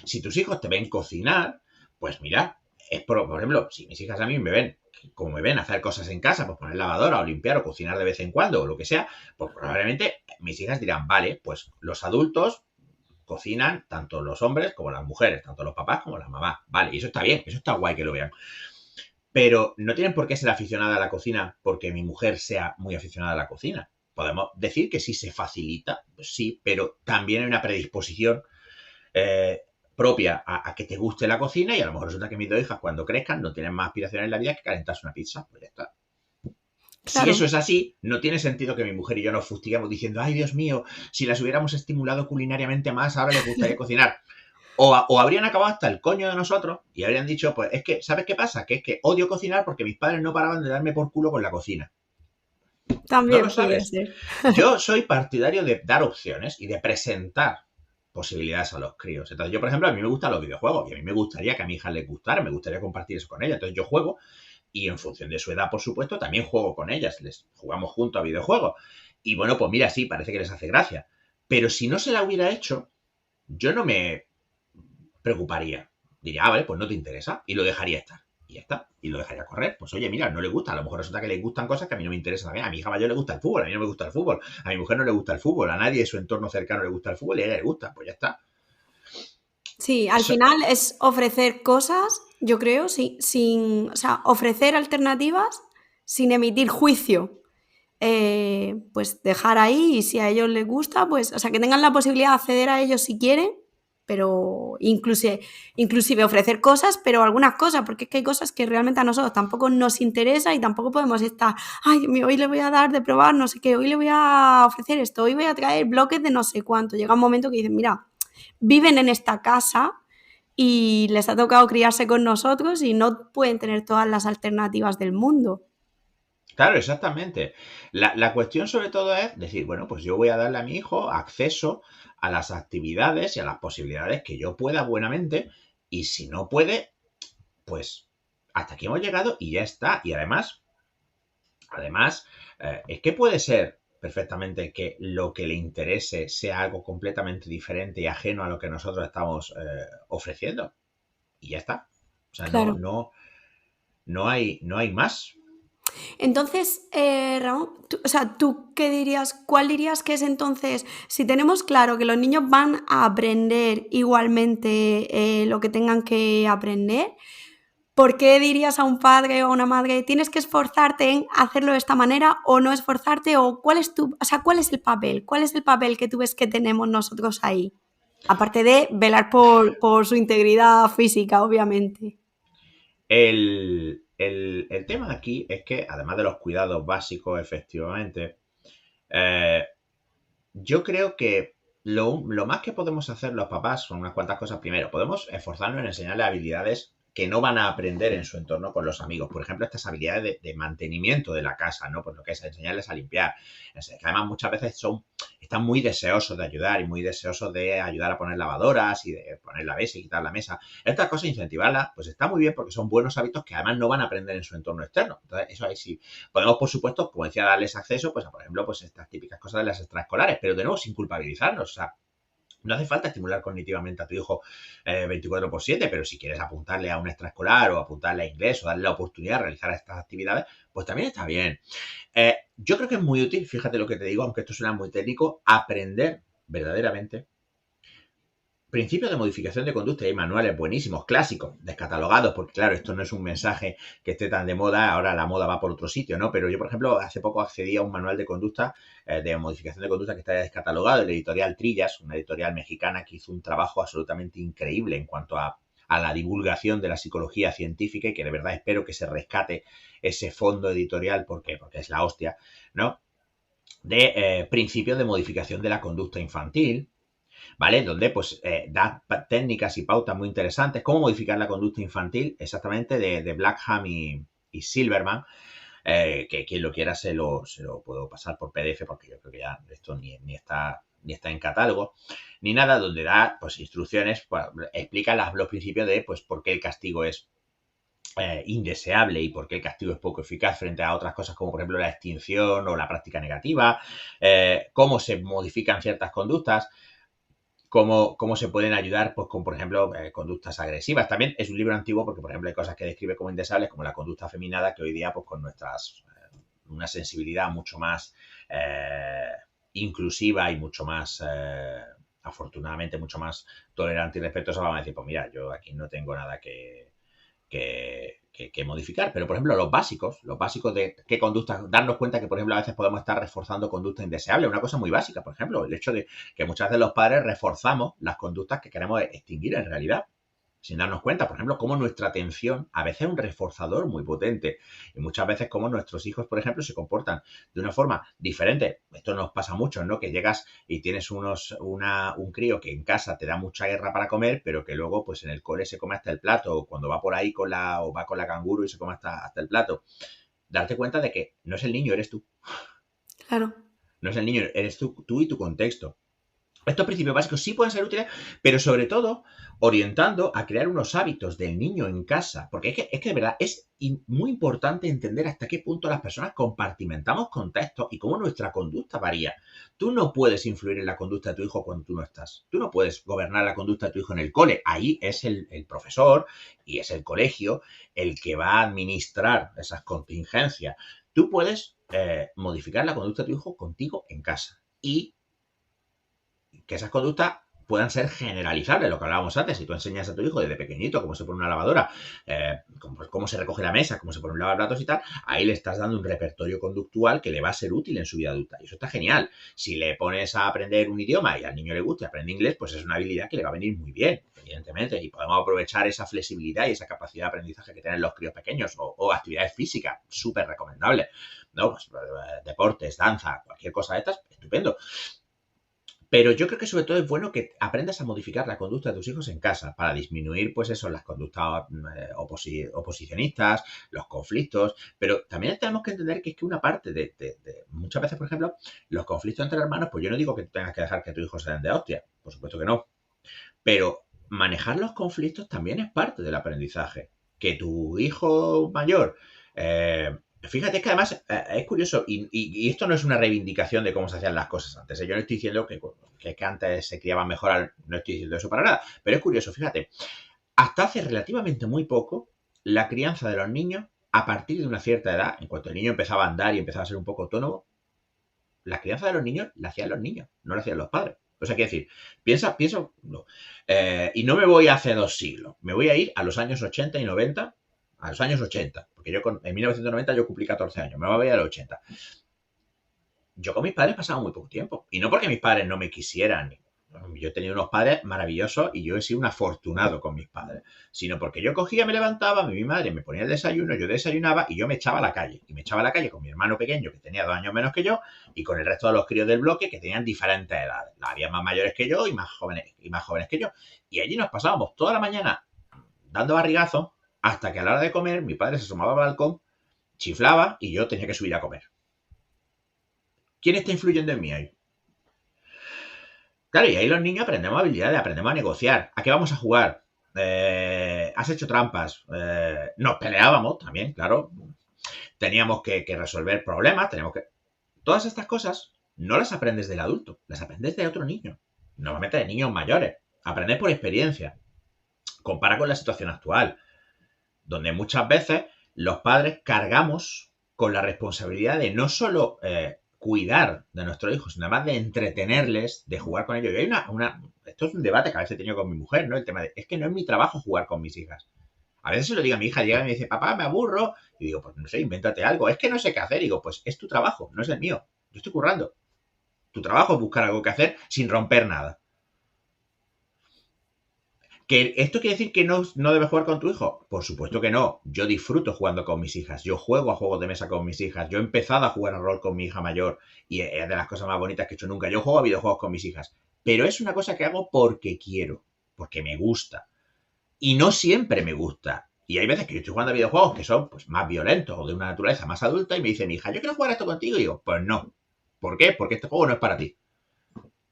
Si tus hijos te ven cocinar, pues mira, por ejemplo, si mis hijas a mí me ven como me ven hacer cosas en casa, pues poner lavadora o limpiar o cocinar de vez en cuando o lo que sea, pues probablemente mis hijas dirán, vale, pues los adultos cocinan tanto los hombres como las mujeres, tanto los papás como las mamás. Vale, y eso está bien, eso está guay que lo vean. Pero no tienen por qué ser aficionada a la cocina porque mi mujer sea muy aficionada a la cocina. Podemos decir que sí se facilita, pues sí, pero también hay una predisposición eh, propia a que te guste la cocina y a lo mejor resulta que mis dos hijas cuando crezcan no tienen más aspiraciones en la vida que calentarse una pizza. Pues ya está. Si Claro, eso es así, no tiene sentido que mi mujer y yo nos fustiguemos diciendo, ay Dios mío, si las hubiéramos estimulado culinariamente más, ahora les gustaría cocinar. O habrían acabado hasta el coño de nosotros y habrían dicho, pues es que, ¿sabes qué pasa? Que es que odio cocinar porque mis padres no paraban de darme por culo con la cocina. ¿No lo también podría sabes? ser. Yo soy partidario de dar opciones y de presentar posibilidades a los críos. Entonces, yo, por ejemplo, a mí me gustan los videojuegos y a mí me gustaría que a mi hija les gustara, me gustaría compartir eso con ella. Entonces, yo juego y en función de su edad, por supuesto, también juego con ellas. Les jugamos juntos a videojuegos. Y bueno, pues mira, sí, parece que les hace gracia. Pero si no se la hubiera hecho, yo no me preocuparía. Diría, ah, vale, pues no te interesa y lo dejaría estar. Y ya está. Y lo dejaría correr. Pues oye, mira, no le gusta. A lo mejor resulta que le gustan cosas que a mí no me interesan también. A mi hija mayor le gusta el fútbol, a mí no me gusta el fútbol. A mi mujer no le gusta el fútbol, a nadie de su entorno cercano le gusta el fútbol y a ella le gusta. Pues ya está. Sí, al Eso, final es ofrecer cosas, yo creo, o sea, ofrecer alternativas sin emitir juicio. Pues dejar ahí y si a ellos les gusta, pues, o sea, que tengan la posibilidad de acceder a ellos si quieren, pero inclusive ofrecer cosas, pero algunas cosas, porque es que hay cosas que realmente a nosotros tampoco nos interesa y tampoco podemos estar, ay, Dios mío, hoy le voy a dar de probar no sé qué, hoy le voy a ofrecer esto, hoy voy a traer bloques de no sé cuánto. Llega un momento que dicen, mira, viven en esta casa y les ha tocado criarse con nosotros y no pueden tener todas las alternativas del mundo. claro, exactamente. La cuestión sobre todo es decir, bueno, pues yo voy a darle a mi hijo acceso a las actividades y a las posibilidades que yo pueda buenamente y si no puede, pues hasta aquí hemos llegado y ya está. Y además, es que puede ser perfectamente que lo que le interese sea algo completamente diferente y ajeno a lo que nosotros estamos ofreciendo. Y ya está. O sea, Claro. no hay más. Entonces, Ramón, o sea, ¿tú qué dirías? ¿Cuál dirías que es entonces, si tenemos claro que los niños van a aprender igualmente lo que tengan que aprender, ¿por qué dirías a un padre o a una madre, tienes que esforzarte en hacerlo de esta manera o no esforzarte? ¿O cuál es o sea, cuál es el papel? ¿Cuál es el papel que tú ves que tenemos nosotros ahí? Aparte de velar por su integridad física, obviamente. El tema aquí es que, además de los cuidados básicos, efectivamente, eh, yo creo que lo más que podemos hacer los papás son unas cuantas cosas. Primero, podemos esforzarnos en enseñarle habilidades que no van a aprender en su entorno con los amigos. Por ejemplo, estas habilidades de mantenimiento de la casa, ¿no? Pues lo que es enseñarles a limpiar. Que además muchas veces están muy deseosos de ayudar y muy deseosos de ayudar a poner lavadoras y de poner la mesa y quitar la mesa. Estas cosas, incentivarlas, pues está muy bien porque son buenos hábitos que además no van a aprender en su entorno externo. Entonces, eso ahí sí. Podemos, por supuesto, como decía, darles acceso, pues a, por ejemplo, pues estas típicas cosas de las extraescolares, pero de nuevo sin culpabilizarnos. O sea, no hace falta estimular cognitivamente a tu hijo 24/7, pero si quieres apuntarle a un extraescolar o apuntarle a inglés o darle la oportunidad de realizar estas actividades, pues también está bien. Yo creo que es muy útil, fíjate lo que te digo, aunque esto suena muy técnico, aprender verdaderamente principios de modificación de conducta. Hay manuales buenísimos, clásicos, descatalogados, porque claro, esto no es un mensaje que esté tan de moda, ahora la moda va por otro sitio, ¿no? Pero yo, por ejemplo, hace poco accedí a un manual de conducta, de modificación de conducta que está descatalogado, de la editorial Trillas, una editorial mexicana que hizo un trabajo absolutamente increíble en cuanto a la divulgación de la psicología científica y que de verdad espero que se rescate ese fondo editorial porque es la hostia, ¿no? De principios de modificación de la conducta infantil, ¿vale? Donde pues da técnicas y pautas muy interesantes, cómo modificar la conducta infantil, exactamente de Blackham y Silverman, que quien lo quiera se lo puedo pasar por PDF porque yo creo que ya esto ni está en catálogo, ni nada, donde da pues instrucciones, pues, explica los principios de pues por qué el castigo es indeseable y por qué el castigo es poco eficaz frente a otras cosas como por ejemplo la extinción o la práctica negativa, cómo se modifican ciertas conductas, cómo se pueden ayudar, pues con, por ejemplo, conductas agresivas. También es un libro antiguo porque, por ejemplo, hay cosas que describe como indeseables, como la conducta afeminada, que hoy día, pues con una sensibilidad mucho más inclusiva y mucho más, afortunadamente, mucho más tolerante y respetuosa, vamos a decir, pues mira, yo aquí no tengo nada que modificar. Pero, por ejemplo, los básicos de qué conductas, darnos cuenta que, por ejemplo, a veces podemos estar reforzando conductas indeseables. Una cosa muy básica, por ejemplo, el hecho de que muchas veces los padres reforzamos las conductas que queremos extinguir en realidad, sin darnos cuenta. Por ejemplo, cómo nuestra atención a veces es un reforzador muy potente. Y muchas veces cómo nuestros hijos, por ejemplo, se comportan de una forma diferente. Esto nos pasa mucho, ¿no? Que llegas y tienes un crío que en casa te da mucha guerra para comer, pero que luego, pues en el cole se come hasta el plato, o cuando va por ahí o va con la canguro y se come hasta el plato. Darte cuenta de que no es el niño, eres tú. Claro. No es el niño, eres tú y tu contexto. Estos principios básicos sí pueden ser útiles, pero sobre todo orientando a crear unos hábitos del niño en casa. Porque es que de verdad es muy importante entender hasta qué punto las personas compartimentamos contextos y cómo nuestra conducta varía. Tú no puedes influir en la conducta de tu hijo cuando tú no estás. Tú no puedes gobernar la conducta de tu hijo en el cole. Ahí es el profesor y es el colegio el que va a administrar esas contingencias. Tú puedes modificar la conducta de tu hijo contigo en casa. Y que esas conductas puedan ser generalizables, lo que hablábamos antes. Si tú enseñas a tu hijo desde pequeñito cómo se pone una lavadora, cómo se recoge la mesa, cómo se pone un lavaplatos y tal, ahí le estás dando un repertorio conductual que le va a ser útil en su vida adulta. Y eso está genial. Si le pones a aprender un idioma y al niño le gusta y aprende inglés, pues es una habilidad que le va a venir muy bien, evidentemente. Y podemos aprovechar esa flexibilidad y esa capacidad de aprendizaje que tienen los críos pequeños, o actividades físicas, súper recomendables, ¿no? Pues, deportes, danza, cualquier cosa de estas, estupendo. Pero yo creo que sobre todo es bueno que aprendas a modificar la conducta de tus hijos en casa para disminuir, pues eso, las conductas oposicionistas, los conflictos. Pero también tenemos que entender que es que una parte muchas veces, por ejemplo, los conflictos entre hermanos, pues yo no digo que tengas que dejar que tu hijo se den de hostia, por supuesto que no. Pero manejar los conflictos también es parte del aprendizaje. Que tu hijo mayor fíjate que además es curioso, y esto no es una reivindicación de cómo se hacían las cosas antes. Yo no estoy diciendo que antes se criaban mejor, no estoy diciendo eso para nada, pero es curioso, fíjate, hasta hace relativamente muy poco, la crianza de los niños, a partir de una cierta edad, en cuanto el niño empezaba a andar y empezaba a ser un poco autónomo, la crianza de los niños la hacían los niños, no la hacían los padres. O sea, quiero decir, piensa, no. Y no me voy hace 2 siglos, me voy a ir a los años 80 y 90, a los años 80, porque en 1990 yo cumplí 14 años, me voy a los 80. Yo con mis padres pasaba muy poco tiempo, y no porque mis padres no me quisieran, yo he tenido unos padres maravillosos y yo he sido un afortunado con mis padres, sino porque yo cogía, me levantaba, mi madre me ponía el desayuno, yo desayunaba y yo me echaba a la calle. Y me echaba a la calle con mi hermano pequeño, que tenía 2 años menos que yo, y con el resto de los críos del bloque, que tenían diferentes edades. Había más mayores que yo y más jóvenes que yo. Y allí nos pasábamos toda la mañana dando barrigazos hasta que a la hora de comer mi padre se asomaba al balcón, chiflaba y yo tenía que subir a comer. ¿Quién está influyendo en mí ahí? Claro, y ahí los niños aprendemos habilidades, aprendemos a negociar. ¿A qué vamos a jugar? ¿Has hecho trampas? Nos peleábamos también, claro. Teníamos que resolver problemas, Todas estas cosas no las aprendes del adulto, las aprendes de otro niño. Normalmente de niños mayores. Aprendes por experiencia. Compara con la situación actual, donde muchas veces los padres cargamos con la responsabilidad de no solo cuidar de nuestros hijos, sino además de entretenerles, de jugar con ellos. Y hay esto es un debate que a veces he tenido con mi mujer, ¿no? El tema de, es que no es mi trabajo jugar con mis hijas. A veces se lo digo a mi hija, llega y me dice, papá, me aburro. Y digo, pues no sé, invéntate algo. Es que no sé qué hacer. Y digo, pues es tu trabajo, no es el mío. Yo estoy currando. Tu trabajo es buscar algo que hacer sin romper nada. ¿Que esto quiere decir que no debes jugar con tu hijo? Por supuesto que no. Yo disfruto jugando con mis hijas. Yo juego a juegos de mesa con mis hijas. Yo he empezado a jugar a rol con mi hija mayor y es de las cosas más bonitas que he hecho nunca. Yo juego a videojuegos con mis hijas. Pero es una cosa que hago porque quiero, porque me gusta. Y no siempre me gusta. Y hay veces que yo estoy jugando a videojuegos que son pues, más violentos o de una naturaleza más adulta y me dice mi hija, yo quiero jugar esto contigo. Y digo, pues no. ¿Por qué? Porque este juego no es para ti.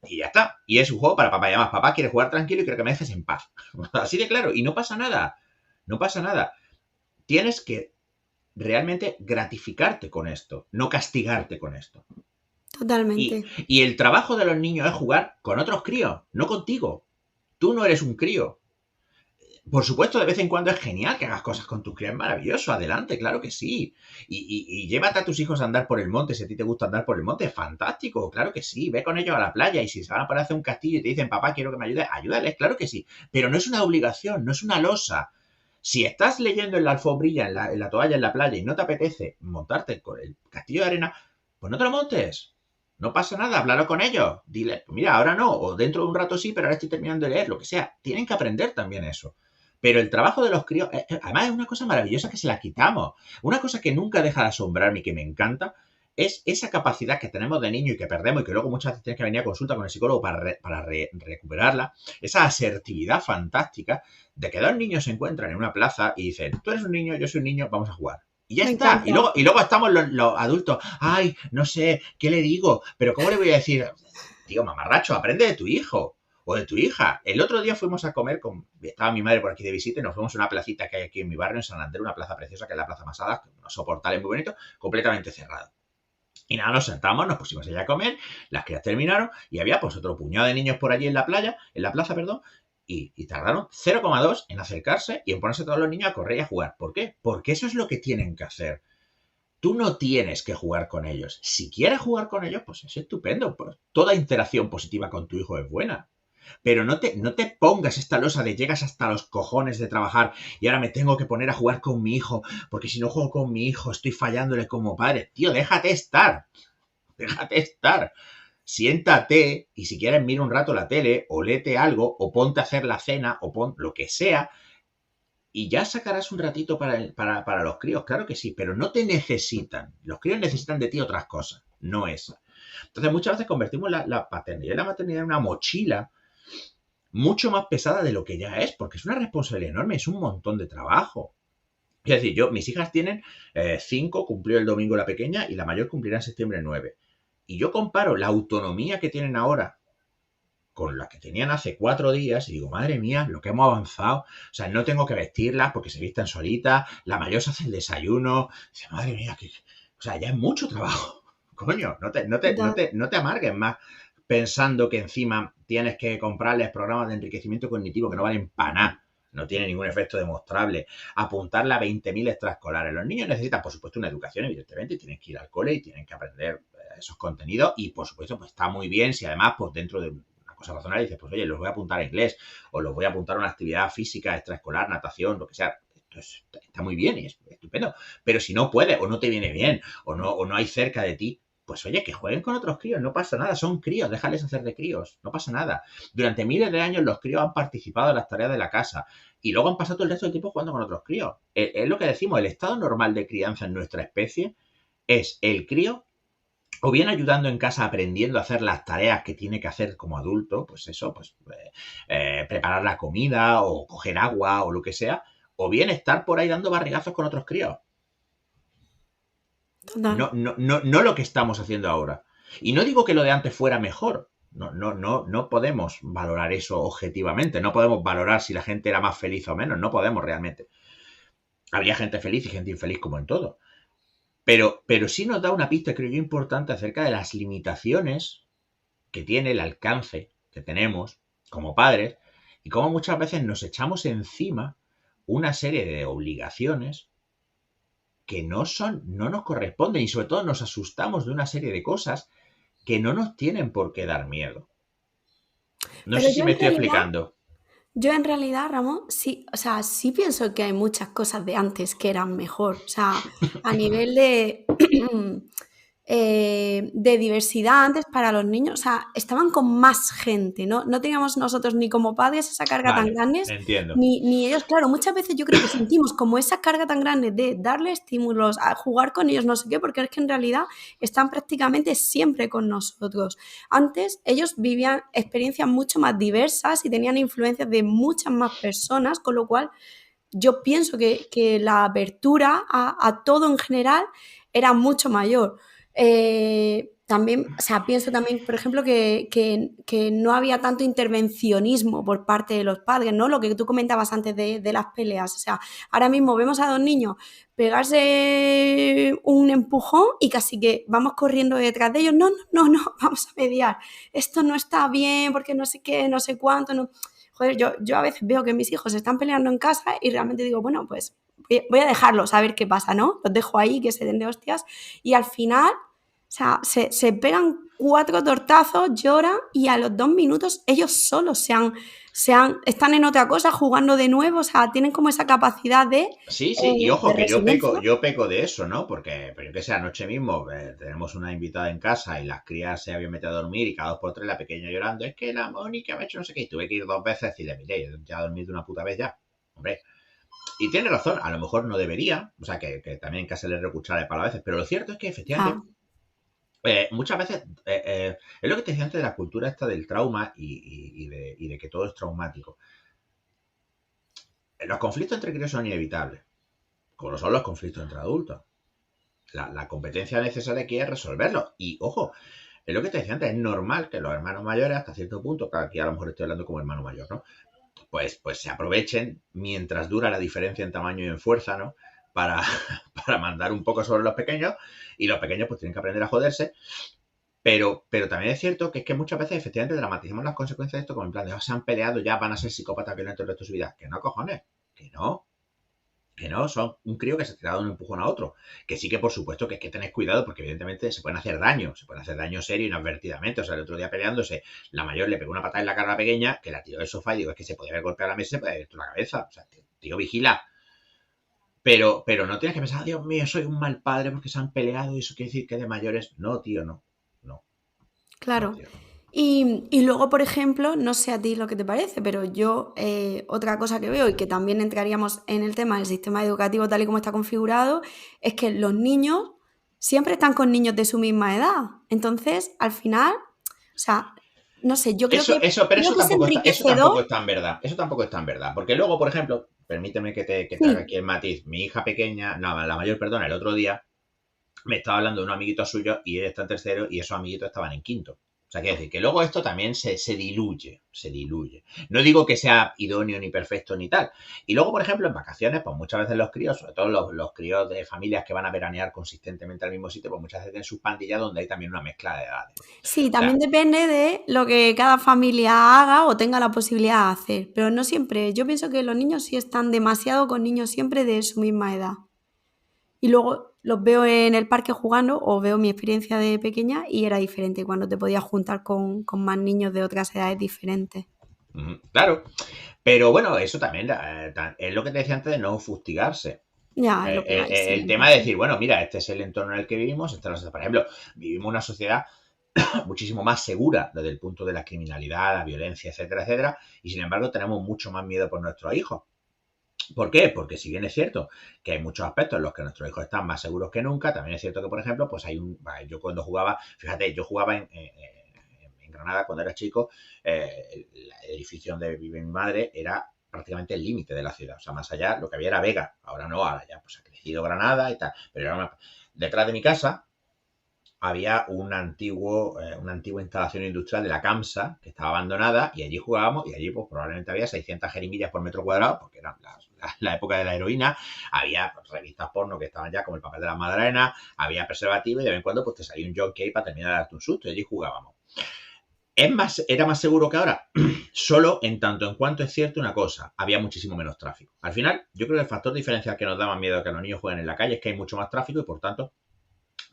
Y ya está. Y es un juego para papá. Y además, papá quiere jugar tranquilo y quiero que me dejes en paz. Así de claro. Y no pasa nada. No pasa nada. Tienes que realmente gratificarte con esto, no castigarte con esto. Totalmente. Y el trabajo de los niños es jugar con otros críos, no contigo. Tú no eres un crío. Por supuesto, de vez en cuando es genial que hagas cosas con tus crías, es maravilloso, adelante, claro que sí. Y llévate a tus hijos a andar por el monte, si a ti te gusta andar por el monte, es fantástico, claro que sí. Ve con ellos a la playa y si se van a poner a hacer un castillo y te dicen, papá, quiero que me ayudes, ayúdales, claro que sí. Pero no es una obligación, no es una losa. Si estás leyendo en la alfobrilla, en la toalla, en la playa y no te apetece montarte con el castillo de arena, pues no te lo montes. No pasa nada, háblalo con ellos. Dile, pues mira, ahora no, o dentro de un rato sí, pero ahora estoy terminando de leer, lo que sea. Tienen que aprender también eso. Pero el trabajo de los críos, además es una cosa maravillosa que se la quitamos. Una cosa que nunca deja de asombrarme y que me encanta es esa capacidad que tenemos de niño y que perdemos y que luego muchas veces tienes que venir a consulta con el psicólogo para recuperarla. Esa asertividad fantástica de que dos niños se encuentran en una plaza y dicen, tú eres un niño, yo soy un niño, vamos a jugar. Y ya Me está. Y encanta. luego estamos los adultos. Ay, no sé, ¿qué le digo? Pero ¿cómo le voy a decir? Tío, mamarracho, aprende de tu hijo o de tu hija. El otro día fuimos a comer estaba mi madre por aquí de visita y nos fuimos a una placita que hay aquí en mi barrio, en San Andrés, una plaza preciosa que es la Plaza Masada, unos soportales muy bonitos, completamente cerrado. Y nada, nos sentamos, nos pusimos allá a comer, las crías terminaron y había pues otro puñado de niños por allí en la playa, en la plaza, perdón, y tardaron 0,2 en acercarse y en ponerse todos los niños a correr y a jugar. ¿Por qué? Porque eso es lo que tienen que hacer. Tú no tienes que jugar con ellos. Si quieres jugar con ellos, pues es estupendo. Pues toda interacción positiva con tu hijo es buena. Pero no te pongas esta losa de llegas hasta los cojones de trabajar y ahora me tengo que poner a jugar con mi hijo, porque si no juego con mi hijo estoy fallándole como padre. Tío, déjate estar. Déjate estar. Siéntate y si quieres mira un rato la tele o léete algo o ponte a hacer la cena o pon lo que sea y ya sacarás un ratito para los críos, claro que sí, pero no te necesitan. Los críos necesitan de ti otras cosas, no esa. Entonces muchas veces convertimos la paternidad y la maternidad en una mochila mucho más pesada de lo que ya es, porque es una responsabilidad enorme, es un montón de trabajo. Es decir, mis hijas tienen 5, cumplió el domingo la pequeña y la mayor cumplirá en septiembre 9. Y yo comparo la autonomía que tienen ahora con la que tenían hace 4 días y digo, madre mía, lo que hemos avanzado. O sea, no tengo que vestirlas porque se visten solitas, la mayor se hace el desayuno. Dice, madre mía, o sea, ya es mucho trabajo. Coño, no te amargues más pensando que encima tienes que comprarles programas de enriquecimiento cognitivo que no valen para nada. No tiene ningún efecto demostrable. Apuntarle a 20.000 extraescolares. Los niños necesitan, por supuesto, una educación, evidentemente. Tienen que ir al cole y tienen que aprender esos contenidos. Y, por supuesto, pues está muy bien si además, pues dentro de una cosa razonable, dices, pues oye, los voy a apuntar a inglés o los voy a apuntar a una actividad física extraescolar, natación, lo que sea. Esto está muy bien y es estupendo. Pero si no puedes o no te viene bien o no hay cerca de ti, pues oye, que jueguen con otros críos, no pasa nada, son críos, déjales hacer de críos, no pasa nada. Durante miles de años los críos han participado en las tareas de la casa y luego han pasado todo el resto del tiempo jugando con otros críos. Es lo que decimos, el estado normal de crianza en nuestra especie es el crío o bien ayudando en casa aprendiendo a hacer las tareas que tiene que hacer como adulto, pues eso, pues preparar la comida o coger agua o lo que sea, o bien estar por ahí dando barrigazos con otros críos. Total. No lo que estamos haciendo ahora. Y no digo que lo de antes fuera mejor. No podemos valorar eso objetivamente. No podemos valorar si la gente era más feliz o menos. No podemos realmente. Habría gente feliz y gente infeliz como en todo. Pero sí nos da una pista, creo yo, importante acerca de las limitaciones que tiene el alcance que tenemos como padres y cómo muchas veces nos echamos encima una serie de obligaciones que no nos corresponden y sobre todo nos asustamos de una serie de cosas que no nos tienen por qué dar miedo. No Pero sé si me estoy explicando. yo en realidad, Ramón, sí, o sea, sí pienso que hay muchas cosas de antes que eran mejor. O sea, a nivel de diversidad antes para los niños, o sea, estaban con más gente, ¿no? No teníamos nosotros ni como padres esa carga tan Vale, grande, entiendo. ni ellos, claro, muchas veces yo creo que sentimos como esa carga tan grande de darle estímulos, a jugar con ellos, no sé qué, porque es que en realidad están prácticamente siempre con nosotros. Antes ellos vivían experiencias mucho más diversas y tenían influencias de muchas más personas, con lo cual yo pienso que la apertura a todo en general era mucho mayor. También, o sea, pienso también, por ejemplo, que no había tanto intervencionismo por parte de los padres, ¿no? Lo que tú comentabas antes de las peleas. O sea, ahora mismo vemos a dos niños pegarse un empujón y casi que vamos corriendo detrás de ellos. No, no, no, no, vamos a mediar. Esto no está bien porque no sé qué, no sé cuánto. No. Joder, yo a veces veo que mis hijos se están peleando en casa y realmente digo, bueno, pues voy a dejarlos a ver qué pasa, ¿no? Los dejo ahí, que se den de hostias y al final, o sea, se pegan 4 tortazos, lloran y a los 2 minutos ellos solos están en otra cosa, jugando de nuevo, o sea, tienen como esa capacidad Sí, sí, y de ojo, que resiliencia. yo peco de eso, ¿no? Porque, pero yo que sé, anoche mismo tenemos una invitada en casa y las crías se habían metido a dormir y cada 2 por 3 la pequeña llorando, es que la Mónica me ha hecho no sé qué, y tuve que ir 2 veces y decirle, mire, ya he dormido una puta vez ya, hombre. Y tiene razón, a lo mejor no debería, o sea, que también en casa le recuchara de palo a veces, pero lo cierto es que efectivamente Ya, muchas veces es lo que te decía antes de la cultura esta del trauma y de que todo es traumático. Los conflictos entre críos son inevitables, como lo son los conflictos entre adultos. La competencia necesaria aquí es resolverlo. Y ojo, es lo que te decía antes, es normal que los hermanos mayores, hasta cierto punto, que aquí a lo mejor estoy hablando como hermano mayor, ¿no? Pues se aprovechen mientras dura la diferencia en tamaño y en fuerza, ¿no? Para, para mandar un poco sobre los pequeños y los pequeños pues tienen que aprender a joderse. Pero también es cierto que es que muchas veces efectivamente dramatizamos las consecuencias de esto como en plan de, oh, se han peleado, ya van a ser psicópatas violentos el resto de su vida. Que no, cojones. Que no. Que no, son un crío que se ha dado un empujón a otro. Que sí que por supuesto que hay que tener cuidado porque evidentemente se pueden hacer daño serio inadvertidamente. O sea, el otro día peleándose, la mayor le pegó una patada en la cara a la pequeña, que la tiró del sofá y digo, es que se podía haber golpeado la mesa y se puede haber la cabeza. O sea, tío, vigila. Pero no tienes que pensar, Dios mío, soy un mal padre porque se han peleado y eso quiere decir que de mayores. No, tío, no. No, no, claro. tío, no. Y luego, por ejemplo, no sé a ti lo que te parece, pero yo otra cosa que veo y que también entraríamos en el tema del sistema educativo tal y como está configurado, es que los niños siempre están con niños de su misma edad. Entonces, al final, o sea, no sé, Pero creo que es eso tampoco enriquecedor. es tan verdad. Eso tampoco es tan verdad. Porque luego, por ejemplo, permíteme que te haga Sí, aquí el matiz. Mi hija pequeña, no, la mayor, perdona, el otro día me estaba hablando de un amiguito suyo y él está en tercero y esos amiguitos estaban en quinto. O sea, quiere decir que luego esto también se diluye, se diluye. No digo que sea idóneo ni perfecto ni tal. Y luego, por ejemplo, en vacaciones, pues muchas veces los críos, sobre todo los críos de familias que van a veranear consistentemente al mismo sitio, pues muchas veces tienen sus pandillas donde hay también una mezcla de edades. sí, O sea, también depende de lo que cada familia haga o tenga la posibilidad de hacer, pero no siempre. Yo pienso que los niños sí están demasiado con niños siempre de su misma edad. Y luego los veo en el parque jugando o veo mi experiencia de pequeña y era diferente cuando te podías juntar con más niños de otras edades diferentes. claro. Pero bueno, eso también es lo que te decía antes de no fustigarse. Ya, es lo que hay, sí, El un tema de poco. decir, bueno, mira, este es el entorno en el que vivimos, esta es la sociedad. Por ejemplo, vivimos una sociedad muchísimo más segura desde el punto de la criminalidad, la violencia, etcétera, etcétera, y sin embargo tenemos mucho más miedo por nuestros hijos. ¿Por qué? Porque si bien es cierto que hay muchos aspectos en los que nuestros hijos están más seguros que nunca, también es cierto que, por ejemplo, pues yo cuando jugaba, fíjate, yo jugaba en Granada cuando era chico, el edificio donde vive mi madre era prácticamente el límite de la ciudad, o sea, más allá lo que había era Vega, ahora no, ahora ya pues ha crecido Granada y tal, pero detrás de mi casa había una antigua instalación industrial de la CAMSA que estaba abandonada y allí jugábamos y allí pues probablemente había 600 jeringuillas por metro cuadrado porque era la época de la heroína, había pues, revistas porno que estaban ya como el papel de la Madalena, había preservativo y de vez en cuando pues te salía un jockey para terminar de darte un susto y allí jugábamos. Era más seguro que ahora, solo en tanto en cuanto es cierto una cosa, había muchísimo menos tráfico. Al final, yo creo que el factor diferencial que nos da más miedo a que los niños jueguen en la calle es que hay mucho más tráfico y por tanto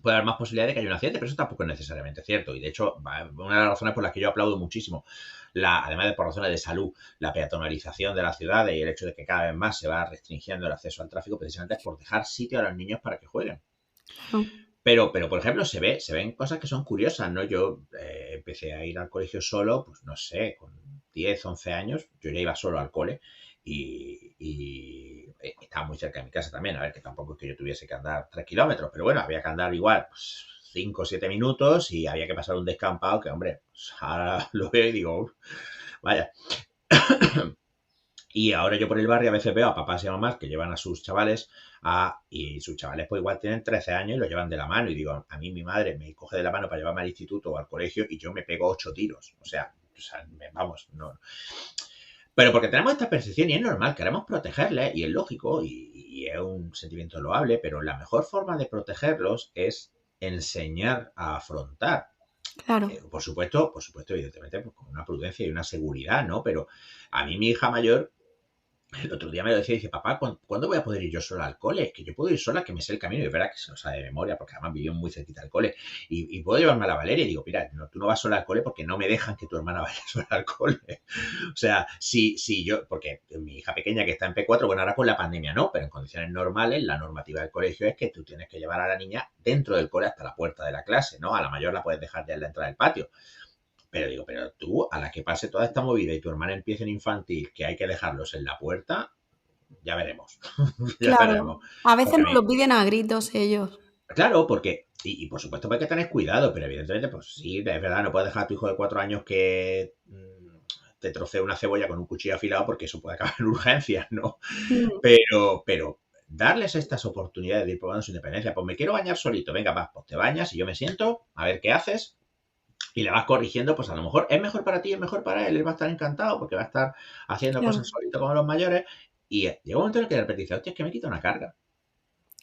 puede haber más posibilidad de que haya un accidente, pero eso tampoco es necesariamente cierto. Y de hecho, una de las razones por las que yo aplaudo muchísimo, además de por razones de salud, la peatonalización de las ciudades y el hecho de que cada vez más se va restringiendo el acceso al tráfico, precisamente es por dejar sitio a los niños para que jueguen. Claro. Pero por ejemplo, se ven cosas que son curiosas, ¿no? Yo empecé a ir al colegio solo, pues no sé, con 10 11 años, yo ya iba solo al cole y estaba muy cerca de mi casa también, a ver, que tampoco es que yo tuviese que andar 3 kilómetros, pero bueno, había que andar igual, pues 5 o 7 minutos y había que pasar un descampado que, hombre, pues ahora lo veo y digo, vaya. Y ahora yo por el barrio a veces veo a papás y a mamás que llevan a sus chavales y sus chavales pues igual tienen 13 años y lo llevan de la mano. Y digo, a mí mi madre me coge de la mano para llevarme al instituto o al colegio y yo me pego 8 tiros. Vamos, no. Pero porque tenemos esta percepción y es normal, queremos protegerles y es lógico y es un sentimiento loable, pero la mejor forma de protegerlos es enseñar a afrontar. Claro, Por supuesto, evidentemente, pues con una prudencia y una seguridad, ¿no? Pero a mí mi hija mayor el otro día me lo decía y dice, papá, ¿cuándo voy a poder ir yo sola al cole? Es que yo puedo ir sola, que me sé el camino. Y es verdad que se lo sabe de memoria, porque además vivió muy cerquita del cole. Y puedo llevarme a la Valeria. Y digo, mira, no, tú no vas sola al cole porque no me dejan que tu hermana vaya sola al cole. O sea, si yo, porque mi hija pequeña que está en P4, bueno, ahora con la pandemia no, pero en condiciones normales, la normativa del colegio es que tú tienes que llevar a la niña dentro del cole hasta la puerta de la clase, ¿no? A la mayor la puedes dejar ya en la entrada del patio. Pero digo, pero tú, a la que pase toda esta movida y tu hermana empiece en infantil, que hay que dejarlos en la puerta, ya veremos. Ya claro. veremos. A veces Porque a nos mí, lo piden a gritos ellos. claro, porque, por supuesto hay que tener cuidado, pero evidentemente, pues sí, es verdad, no puedes dejar a tu hijo de 4 años que te trocee una cebolla con un cuchillo afilado porque eso puede acabar en urgencias, ¿no? Mm, Pero darles estas oportunidades de ir probando su independencia. Pues me quiero bañar solito, venga, va, pues te bañas y yo me siento, a ver qué haces, y le vas corrigiendo, pues a lo mejor es mejor para ti, es mejor para él, él va a estar encantado porque va a estar haciendo cosas claro, solito como los mayores, y llega un momento en el que de repente dice, hostia, es que me quita una carga.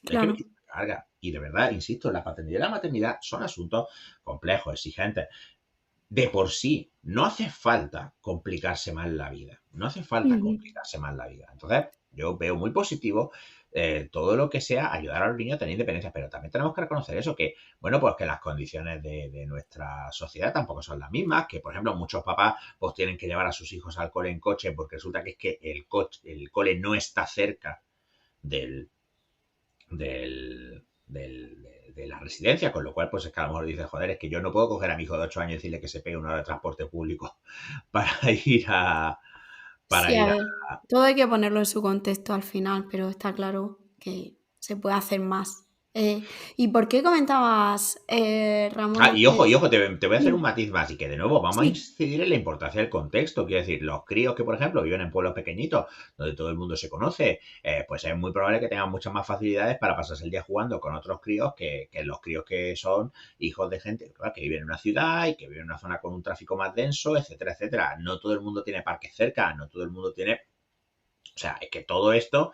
Es que me claro. quita una carga. Y de verdad, insisto, la paternidad y la maternidad son asuntos complejos, exigentes. De por sí, no hace falta complicarse más la vida. No hace falta Ujú. complicarse más la vida. Entonces, yo veo muy positivo todo lo que sea ayudar a los niños a tener independencia, pero también tenemos que reconocer eso, que, bueno, pues que las condiciones de nuestra sociedad tampoco son las mismas, que, por ejemplo, muchos papás pues tienen que llevar a sus hijos al cole en coche porque resulta que es que el cole no está cerca del, de la residencia, con lo cual, pues es que a lo mejor dices, joder, es que yo no puedo coger a mi hijo de 8 años y decirle que se pegue una hora de transporte público para ir a. Para Sí, a ir a. ver, todo hay que ponerlo en su contexto al final, pero está claro que se puede hacer más. ¿Y por qué comentabas, Ah, Ramona, y que ojo, te voy a hacer un dime? matiz más y que de nuevo vamos a Sí, incidir en la importancia del contexto. Quiero decir, los críos que, por ejemplo, viven en pueblos pequeñitos donde todo el mundo se conoce, pues es muy probable que tengan muchas más facilidades para pasarse el día jugando con otros críos que los críos que son hijos de gente, ¿verdad?, que viven en una ciudad y que viven en una zona con un tráfico más denso, etcétera, etcétera. No todo el mundo tiene parques cerca, no todo el mundo tiene. O sea, es que todo esto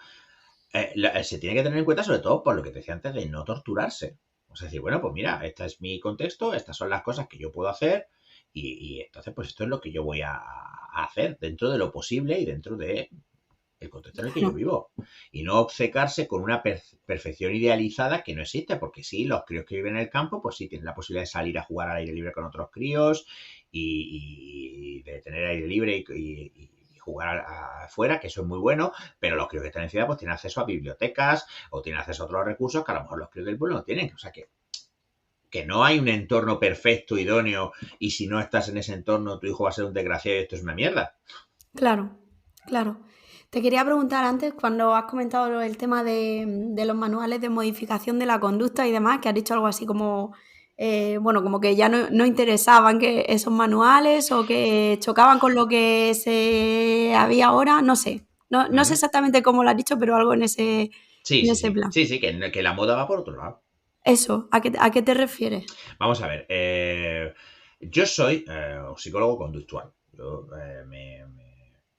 se tiene que tener en cuenta sobre todo por lo que te decía antes de no torturarse. O sea, decir, bueno, pues mira, este es mi contexto, estas son las cosas que yo puedo hacer y entonces pues esto es lo que yo voy a hacer dentro de lo posible y dentro de el contexto en el que yo claro, vivo. Y no obcecarse con una perfección idealizada que no existe, porque sí, los críos que viven en el campo, pues sí tienen la posibilidad de salir a jugar al aire libre con otros críos y de tener aire libre y jugar afuera, que eso es muy bueno, pero los críos que están en ciudad pues tienen acceso a bibliotecas o tienen acceso a otros recursos que a lo mejor los críos del pueblo no tienen. O sea que no hay un entorno perfecto, idóneo, y si no estás en ese entorno, tu hijo va a ser un desgraciado y esto es una mierda. claro, claro. Te quería preguntar antes, cuando has comentado el tema de los manuales de modificación de la conducta y demás, que has dicho algo así como, bueno, como que ya no interesaban que esos manuales o que chocaban con lo que se había ahora, no sé. No sé Ujú. exactamente cómo lo has dicho, pero algo Sí, en sí, ese sí. plan. Sí, sí, que la moda va por otro lado. Eso, ¿a qué te refieres? Vamos a ver. Yo soy psicólogo conductual. Yo me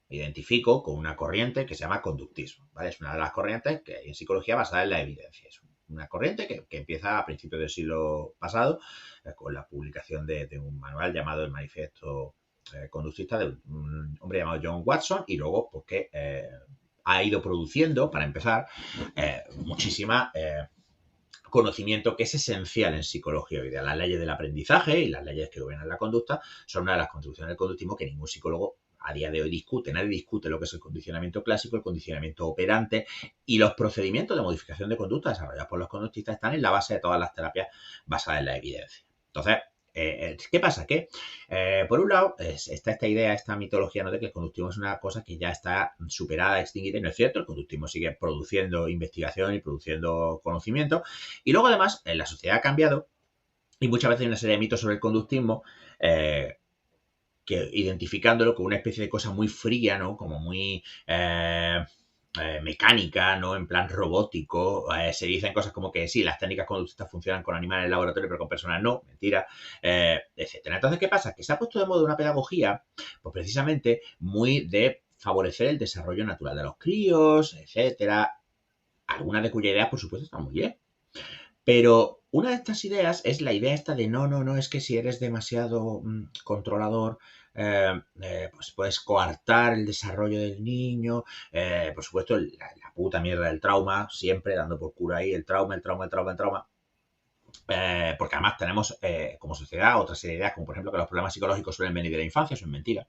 identifico con una corriente que se llama conductismo, ¿vale? Es una de las corrientes que hay en psicología basada en la evidencia. Es una corriente que empieza a principios del siglo pasado con la publicación de un manual llamado el Manifiesto Conductista de un hombre llamado John Watson y luego pues que ha ido produciendo, para empezar, muchísima conocimiento que es esencial en psicología hoy día. Las leyes del aprendizaje y las leyes que gobiernan la conducta son una de las contribuciones del conductismo que ningún psicólogo a día de hoy discute. Nadie discute lo que es el condicionamiento clásico, el condicionamiento operante y los procedimientos de modificación de conducta desarrollados por los conductistas están en la base de todas las terapias basadas en la evidencia. Entonces, ¿qué pasa? Que, por un lado, está esta idea, esta mitología, ¿no?, de que el conductismo es una cosa que ya está superada, extinguida, y no es cierto. El conductismo sigue produciendo investigación y produciendo conocimiento. Y luego, además, la sociedad ha cambiado y muchas veces hay una serie de mitos sobre el conductismo eh, que identificándolo como una especie de cosa muy fría, ¿no? Como muy mecánica, ¿no? En plan robótico. Se dicen cosas como que sí, las técnicas conductistas funcionan con animales en el laboratorio, pero con personas no, mentira, etcétera. Entonces, ¿qué pasa? Que se ha puesto de moda una pedagogía, pues precisamente muy de favorecer el desarrollo natural de los críos, etcétera. Algunas de cuyas ideas, por supuesto, están muy bien. Pero una de estas ideas es la idea esta de no, es que si eres demasiado controlador, pues puedes coartar el desarrollo del niño. Por supuesto, la puta mierda del trauma, siempre dando por culo ahí el trauma. Porque además tenemos como sociedad otra serie de ideas, como por ejemplo que los problemas psicológicos suelen venir de la infancia, eso es mentira.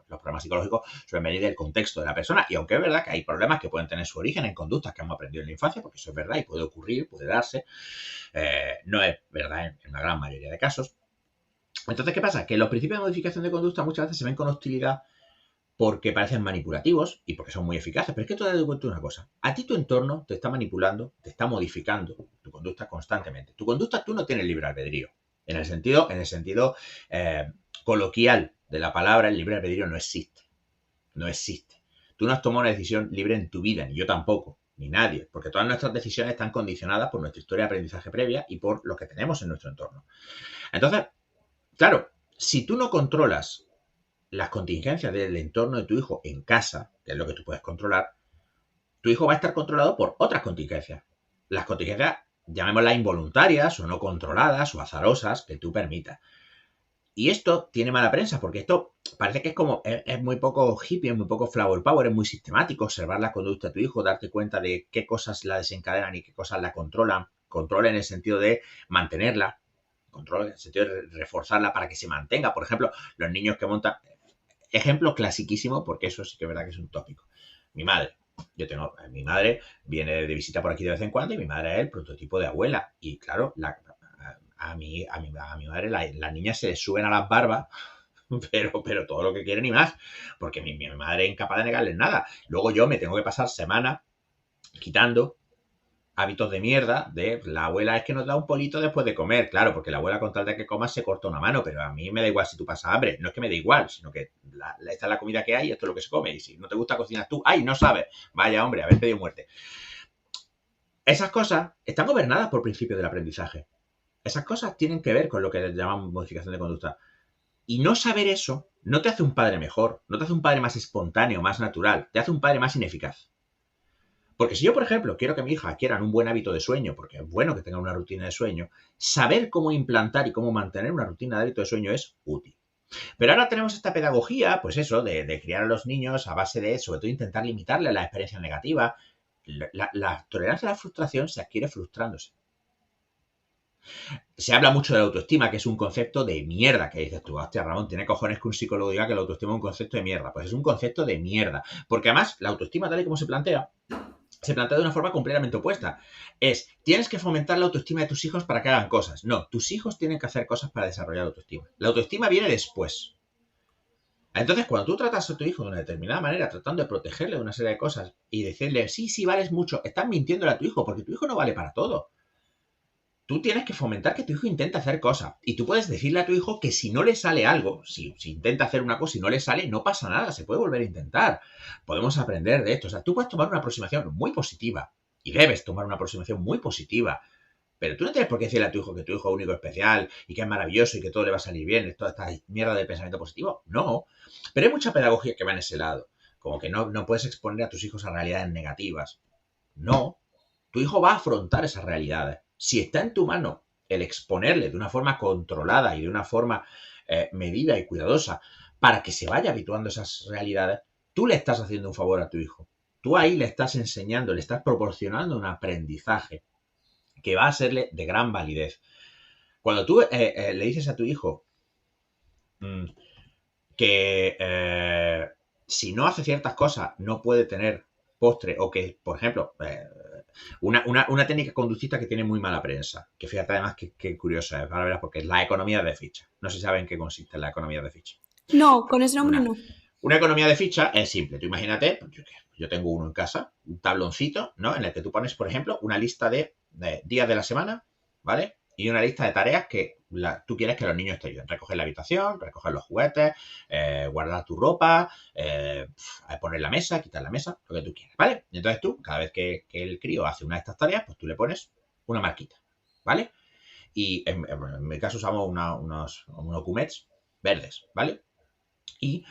Los problemas psicológicos suelen venir del contexto de la persona, y aunque es verdad que hay problemas que pueden tener su origen en conductas que hemos aprendido en la infancia, porque eso es verdad y puede ocurrir, puede darse, no es verdad en la gran mayoría de casos. Entonces, ¿qué pasa? Que los principios de modificación de conducta muchas veces se ven con hostilidad porque parecen manipulativos y porque son muy eficaces. Pero es que tú te das cuenta de una cosa. A ti tu entorno te está manipulando, te está modificando tu conducta constantemente. Tu conducta tú no tienes libre albedrío. En el sentido coloquial de la palabra, el libre albedrío no existe. No existe. Tú no has tomado una decisión libre en tu vida, ni yo tampoco, ni nadie, porque todas nuestras decisiones están condicionadas por nuestra historia de aprendizaje previa y por lo que tenemos en nuestro entorno. Entonces, claro, si tú no controlas las contingencias del entorno de tu hijo en casa, que es lo que tú puedes controlar, tu hijo va a estar controlado por otras contingencias. Las contingencias, llamémoslas involuntarias o no controladas o azarosas, que tú permitas. Y esto tiene mala prensa, porque esto parece que es como, es muy poco hippie, es muy poco flower power, es muy sistemático observar la conducta de tu hijo, darte cuenta de qué cosas la desencadenan y qué cosas la controlan. Control en el sentido de mantenerla, control en el sentido de reforzarla para que se mantenga. Por ejemplo, los niños que montan... Ejemplo clasiquísimo, porque eso sí que es verdad que es un tópico. Mi madre. Mi madre viene de visita por aquí de vez en cuando y mi madre es el prototipo de abuela. Y claro, a mi madre las niñas se les suben a las barbas, pero todo lo que quieren y más, porque mi madre es incapaz de negarles nada. Luego yo me tengo que pasar semanas quitando hábitos de mierda de la abuela es que nos da un polito después de comer, claro, porque la abuela con tal de que comas se corta una mano, pero a mí me da igual si tú pasas hambre, no es que me da igual, sino que esta es la comida que hay, esto es lo que se come, y si no te gusta cocinar tú, ¡ay, no sabes! Vaya hombre, haber pedido muerte. Esas cosas están gobernadas por principios del aprendizaje. Esas cosas tienen que ver con lo que llamamos modificación de conducta. Y no saber eso no te hace un padre mejor, no te hace un padre más espontáneo, más natural, te hace un padre más ineficaz. Porque si yo, por ejemplo, quiero que mi hija adquiera un buen hábito de sueño, porque es bueno que tenga una rutina de sueño, saber cómo implantar y cómo mantener una rutina de hábito de sueño es útil. Pero ahora tenemos esta pedagogía, pues eso, de criar a los niños a base de, sobre todo, intentar limitarle las experiencias negativas. La tolerancia a la frustración se adquiere frustrándose. Se habla mucho de la autoestima, que es un concepto de mierda, que dices tú, hostia, Ramón, tiene cojones que un psicólogo diga que la autoestima es un concepto de mierda. Pues es un concepto de mierda. Porque además, la autoestima, tal y como se plantea de una forma completamente opuesta. Tienes que fomentar la autoestima de tus hijos para que hagan cosas. No, tus hijos tienen que hacer cosas para desarrollar la autoestima. La autoestima viene después. Entonces, cuando tú tratas a tu hijo de una determinada manera, tratando de protegerle de una serie de cosas y decirle, sí, vales mucho, estás mintiéndole a tu hijo, porque tu hijo no vale para todo. Tú tienes que fomentar que tu hijo intente hacer cosas. Y tú puedes decirle a tu hijo que si no le sale algo, si intenta hacer una cosa y no le sale, no pasa nada, se puede volver a intentar. Podemos aprender de esto. O sea, tú puedes tomar una aproximación muy positiva. Y debes tomar una aproximación muy positiva. Pero tú no tienes por qué decirle a tu hijo que tu hijo es único, especial y que es maravilloso y que todo le va a salir bien. Toda esta mierda de pensamiento positivo. No. Pero hay mucha pedagogía que va en ese lado. Como que no puedes exponer a tus hijos a realidades negativas. No. Tu hijo va a afrontar esas realidades. Si está en tu mano el exponerle de una forma controlada y de una forma medida y cuidadosa para que se vaya habituando a esas realidades, tú le estás haciendo un favor a tu hijo. Tú ahí le estás enseñando, le estás proporcionando un aprendizaje que va a serle de gran validez. Cuando tú le dices a tu hijo que si no hace ciertas cosas no puede tener postre o que, por ejemplo, una técnica conductista que tiene muy mala prensa, que fíjate además que curiosa es, ahora verás, porque es la economía de ficha. No sé si saben qué consiste la economía de ficha. No, con ese nombre no. Una economía de ficha es simple. Tú imagínate, yo tengo uno en casa, un tabloncito, ¿no? En el que tú pones, por ejemplo, una lista de días de la semana, ¿vale? Y una lista de tareas que tú quieres que los niños te ayuden. Recoger la habitación, recoger los juguetes, guardar tu ropa, poner la mesa, quitar la mesa, lo que tú quieras, ¿vale? Y entonces tú, cada vez que el crío hace una de estas tareas, pues tú le pones una marquita, ¿vale? Y en mi caso usamos unos gumets verdes, ¿vale? Y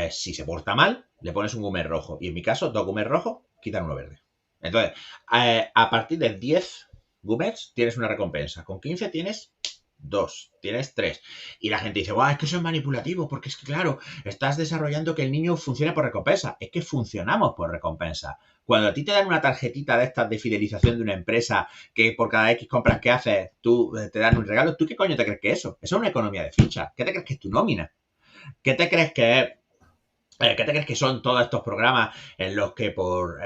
si se porta mal, le pones un gumet rojo. Y en mi caso, 2 gumets rojos, quitan uno verde. Entonces, a partir de 10 gumets tienes una recompensa. Con 15 tienes 2, tienes 3. Y la gente dice, guau, es que eso es manipulativo, porque es que, claro, estás desarrollando que el niño funcione por recompensa. Es que funcionamos por recompensa. Cuando a ti te dan una tarjetita de estas de fidelización de una empresa que por cada X compras que haces, tú te dan un regalo, ¿tú qué coño te crees que es eso? Eso es una economía de ficha. ¿Qué te crees que es tu nómina? ¿Qué te crees que es? ¿Qué te crees que son todos estos programas en los que, por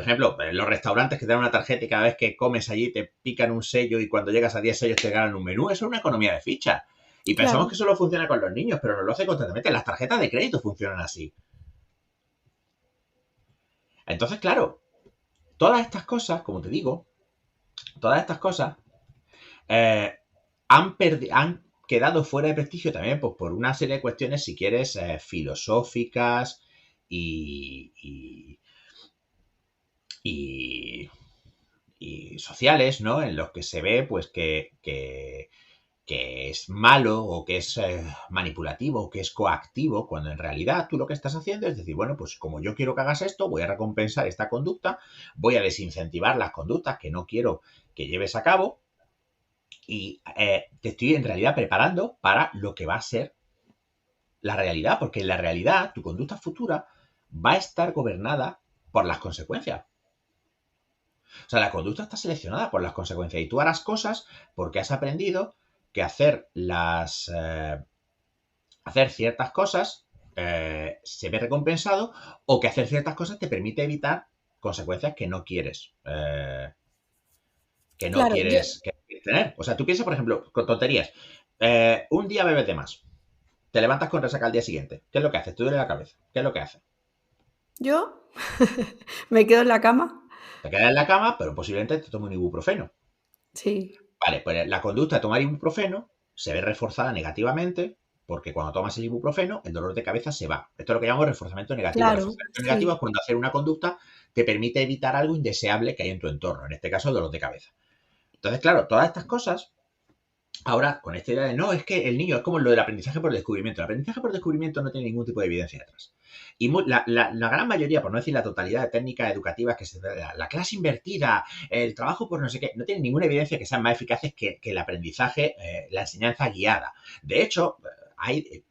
ejemplo, en los restaurantes que te dan una tarjeta y cada vez que comes allí te pican un sello y cuando llegas a 10 sellos te ganan un menú? Eso es una economía de fichas. Y pensamos Claro. que solo funciona con los niños, pero no lo hace constantemente. Las tarjetas de crédito funcionan así. Entonces, claro, todas estas cosas, como te digo, todas estas cosas eh, han quedado fuera de prestigio también pues, por una serie de cuestiones, si quieres, filosóficas y, y, y, y sociales, ¿no? En los que se ve pues que es malo o que es manipulativo o que es coactivo, cuando en realidad tú lo que estás haciendo es decir, bueno, pues como yo quiero que hagas esto, voy a recompensar esta conducta, voy a desincentivar las conductas que no quiero que lleves a cabo y te estoy en realidad preparando para lo que va a ser la realidad, porque en la realidad tu conducta futura va a estar gobernada por las consecuencias. O sea, la conducta está seleccionada por las consecuencias y tú harás cosas porque has aprendido que hacer ciertas cosas se ve recompensado o que hacer ciertas cosas te permite evitar consecuencias que no Claro, quieres tener. O sea, tú piensas, por ejemplo, con tonterías. Un día bebes de más. Te levantas con resaca al día siguiente. ¿Qué es lo que haces? Te duele la cabeza. ¿Qué es lo que haces? yo me quedo en la cama. Te quedas en la cama, pero posiblemente te tome un ibuprofeno. Sí, Vale, pues la conducta de tomar ibuprofeno se ve reforzada negativamente porque cuando tomas el ibuprofeno, el dolor de cabeza se va. Esto es lo que llamamos reforzamiento negativo. claro, Reforzamiento negativo es sí. cuando hacer una conducta te permite evitar algo indeseable que hay en tu entorno, en este caso el dolor de cabeza. Entonces, claro, todas estas cosas ahora, con esta idea de no, es que el niño es como lo del aprendizaje por descubrimiento. El aprendizaje por descubrimiento no tiene ningún tipo de evidencia detrás. Y la gran mayoría, por no decir la totalidad de técnicas educativas que se la clase invertida, el trabajo por no sé qué, no tienen ninguna evidencia que sean más eficaces que el aprendizaje, la enseñanza guiada. De hecho, hay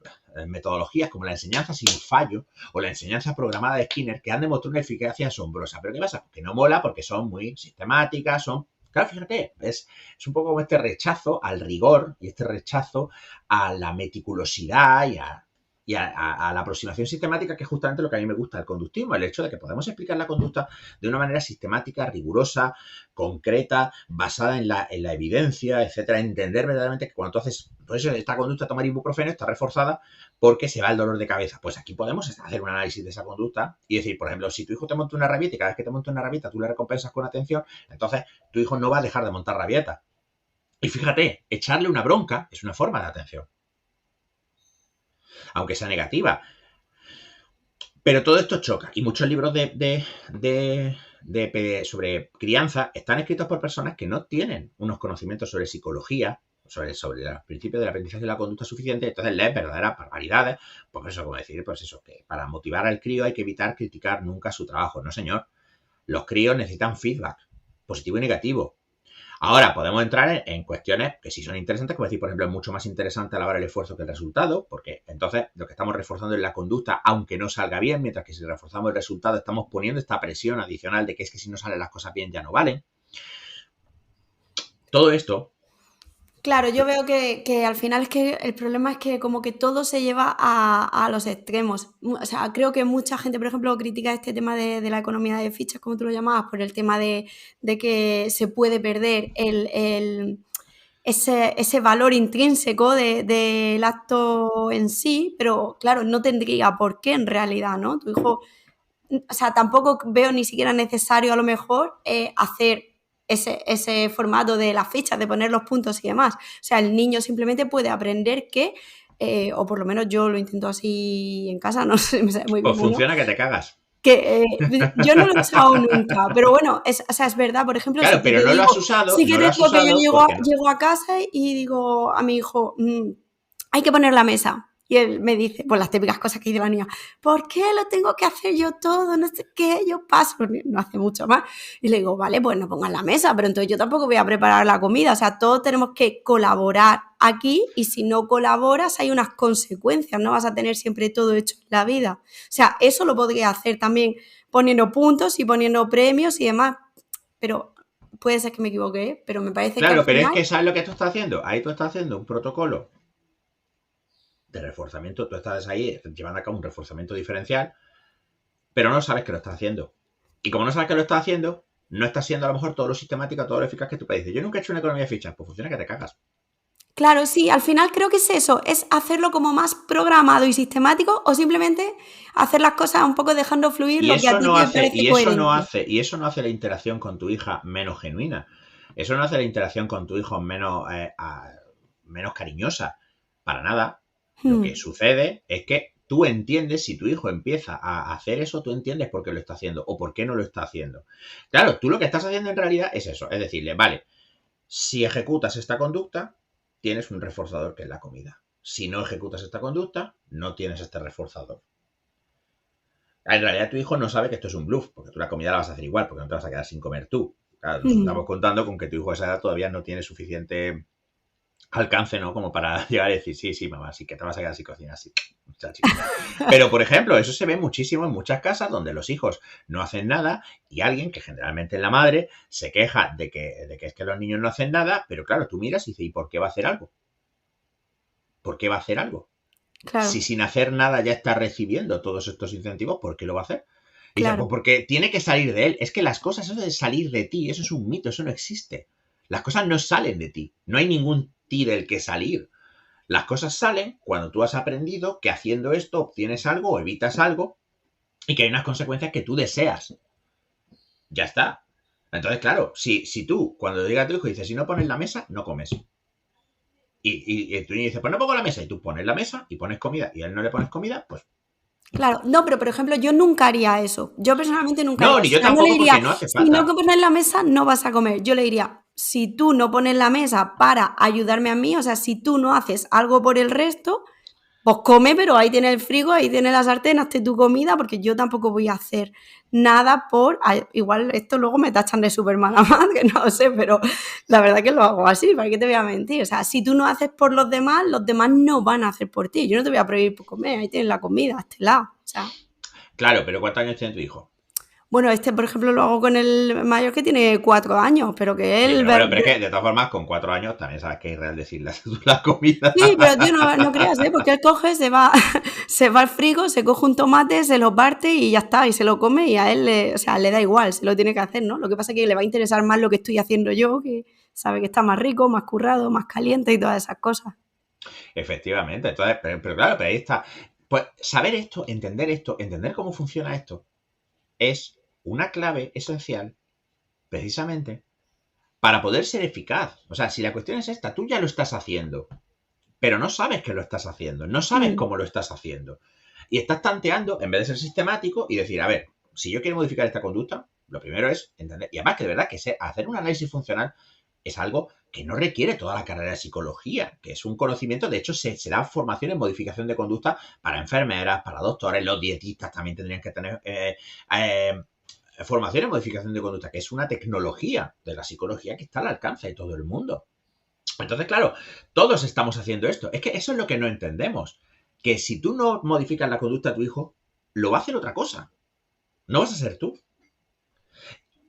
metodologías como la enseñanza sin fallo o la enseñanza programada de Skinner que han demostrado una eficacia asombrosa. ¿Pero qué pasa? Que no mola porque son muy sistemáticas, son claro, fíjate, es un poco como este rechazo al rigor y este rechazo a la meticulosidad y a la aproximación sistemática, que es justamente lo que a mí me gusta del conductismo, el hecho de que podemos explicar la conducta de una manera sistemática, rigurosa, concreta, basada en la evidencia, etcétera, entender verdaderamente que cuando tú haces, pues esta conducta, tomar ibuprofeno, está reforzada porque se va el dolor de cabeza. Pues aquí podemos hacer un análisis de esa conducta y decir, por ejemplo, si tu hijo te monta una rabieta y cada vez que te monta una rabieta tú le recompensas con atención, entonces tu hijo no va a dejar de montar rabieta. Y fíjate, echarle una bronca es una forma de atención, aunque sea negativa. Pero todo esto choca y muchos libros sobre crianza están escritos por personas que no tienen unos conocimientos sobre psicología, sobre los principios del aprendizaje de la conducta suficiente, entonces lees verdaderas barbaridades, pues eso, como decir, pues eso, que para motivar al crío hay que evitar criticar nunca su trabajo. No, señor. Los críos necesitan feedback, positivo y negativo. Ahora podemos entrar en cuestiones que sí son interesantes, como decir, por ejemplo, es mucho más interesante alabar el esfuerzo que el resultado, porque entonces lo que estamos reforzando es la conducta, aunque no salga bien, mientras que si reforzamos el resultado estamos poniendo esta presión adicional de que es que si no salen las cosas bien ya no valen. Todo esto. Claro, yo veo que al final es que el problema es que como que todo se lleva a los extremos. O sea, creo que mucha gente, por ejemplo, critica este tema de la economía de fichas, como tú lo llamabas, por el tema de que se puede perder ese valor intrínseco del acto en sí, pero claro, no tendría por qué en realidad, ¿no? Tu hijo, o sea, tampoco veo ni siquiera necesario a lo mejor hacer ese formato de las fichas, de poner los puntos y demás. O sea, el niño simplemente puede aprender que, o por lo menos yo lo intento así en casa, no sé, me sale muy Pues bien o no, funciona que te cagas. que yo no lo he usado nunca, pero bueno, o sea, es verdad, por ejemplo, Claro, sí que pero te no lo digo, has usado, sí que no te lo has digo que yo usado porque no. llego a casa y digo a mi hijo, hay que poner la mesa. Y él me dice, pues las típicas cosas que dice la niña, ¿por qué lo tengo que hacer yo todo? No sé qué, yo paso, no hace mucho más. Y le digo, vale, pues no pongas la mesa, pero entonces yo tampoco voy a preparar la comida. O sea, todos tenemos que colaborar aquí y si no colaboras hay unas consecuencias, no vas a tener siempre todo hecho en la vida. O sea, eso lo podría hacer también poniendo puntos y poniendo premios y demás, pero puede ser que me equivoque, pero me parece que al Claro, pero es final... que ¿sabes lo que tú estás haciendo? Ahí tú estás haciendo un protocolo de reforzamiento, tú estás ahí llevando a cabo un reforzamiento diferencial, pero no sabes que lo estás haciendo. Y como no sabes que lo estás haciendo, no estás siendo a lo mejor todo lo sistemático, todo lo eficaz que tú puedes decir. Yo nunca he hecho una economía de fichas, pues funciona que te cagas. Claro, sí, al final creo que es eso, es hacerlo como más programado y sistemático o simplemente hacer las cosas un poco dejando fluir Y lo que a eso ti no te hace, parece coherente. y eso no hace la interacción con tu hija menos genuina. Eso no hace la interacción con tu hijo menos cariñosa. Para nada. Lo que Hmm, sucede es que tú entiendes, si tu hijo empieza a hacer eso, tú entiendes por qué lo está haciendo o por qué no lo está haciendo. Claro, tú lo que estás haciendo en realidad es eso, es decirle, vale, si ejecutas esta conducta, tienes un reforzador que es la comida. Si no ejecutas esta conducta, no tienes este reforzador. En realidad tu hijo no sabe que esto es un bluff, porque tú la comida la vas a hacer igual, porque no te vas a quedar sin comer tú. Claro, nos hmm. estamos contando con que tu hijo a esa edad todavía no tiene suficiente alcance, ¿no? Como para llegar a decir, sí, sí, mamá, sí que te vas a quedar sin cocinar, sí. Pero, por ejemplo, eso se ve muchísimo en muchas casas donde los hijos no hacen nada y alguien, que generalmente es la madre, se queja de que es que los niños no hacen nada, pero claro, tú miras y dices, ¿y por qué va a hacer algo? ¿Por qué va a hacer algo? Si Claro, sin hacer nada ya está recibiendo todos estos incentivos, ¿por qué lo va a hacer? Y dice, pues claro, porque tiene que salir de él. Es que las cosas, eso de salir de ti, eso es un mito, eso no existe. Las cosas no salen de ti. No hay ningún ti del que salir. Las cosas salen cuando tú has aprendido que haciendo esto obtienes algo o evitas algo y que hay unas consecuencias que tú deseas. Ya está. Entonces, claro, si tú, cuando diga a tu hijo, dices, si no pones la mesa, no comes. Y tu niño dice, pues no pongo la mesa. Y tú pones la mesa y pones comida y a él no le pones comida, pues claro. No, pero por ejemplo, yo nunca haría eso. Yo personalmente nunca haría no, ni eso. yo O sea, no le tampoco diría, porque no hace si no falta. pones la mesa, no vas a comer. Yo le diría, si tú no pones la mesa para ayudarme a mí, o sea, si tú no haces algo por el resto, pues come, pero ahí tienes el frigo, ahí tienes la sartén, hazte tu comida, porque yo tampoco voy a hacer nada por... Igual esto luego me tachan de súper mala madre, no lo sé, pero la verdad que lo hago así, ¿para qué te voy a mentir? O sea, si tú no haces por los demás no van a hacer por ti. Yo no te voy a prohibir por comer, ahí tienes la comida, haztela. O sea, Claro, pero ¿cuántos años tiene tu hijo? bueno, este, por ejemplo, lo hago con el mayor que tiene 4 años, pero que Sí, él... pero bueno, pero es que de todas formas, con 4 años también sabes que es irreal decirle la comida. Sí, pero tío, no creas, ¿eh? Porque él coge, se va, se va al frigo, se coge un tomate, se lo parte y ya está, y se lo come y a él, o sea, le da igual, se lo tiene que hacer, ¿no? Lo que pasa es que le va a interesar más lo que estoy haciendo yo, que sabe que está más rico, más currado, más caliente y todas esas cosas. Efectivamente. Entonces, pero claro, pero ahí está. Pues saber esto, entender cómo funciona esto, es una clave esencial, precisamente, para poder ser eficaz. O sea, si la cuestión es esta, tú ya lo estás haciendo, pero no sabes que lo estás haciendo, no sabes Mm, cómo lo estás haciendo. Y estás tanteando en vez de ser sistemático y decir, a ver, si yo quiero modificar esta conducta, lo primero es entender. Y además que de verdad que hacer un análisis funcional es algo que no requiere toda la carrera de psicología, que es un conocimiento, de hecho se da formación en modificación de conducta para enfermeras, para doctores, los dietistas también tendrían que tener formación en modificación de conducta, que es una tecnología de la psicología que está al alcance de todo el mundo. Entonces, claro, todos estamos haciendo esto. Es que eso es lo que no entendemos. Que si tú no modificas la conducta de tu hijo, lo va a hacer otra cosa. No vas a ser tú.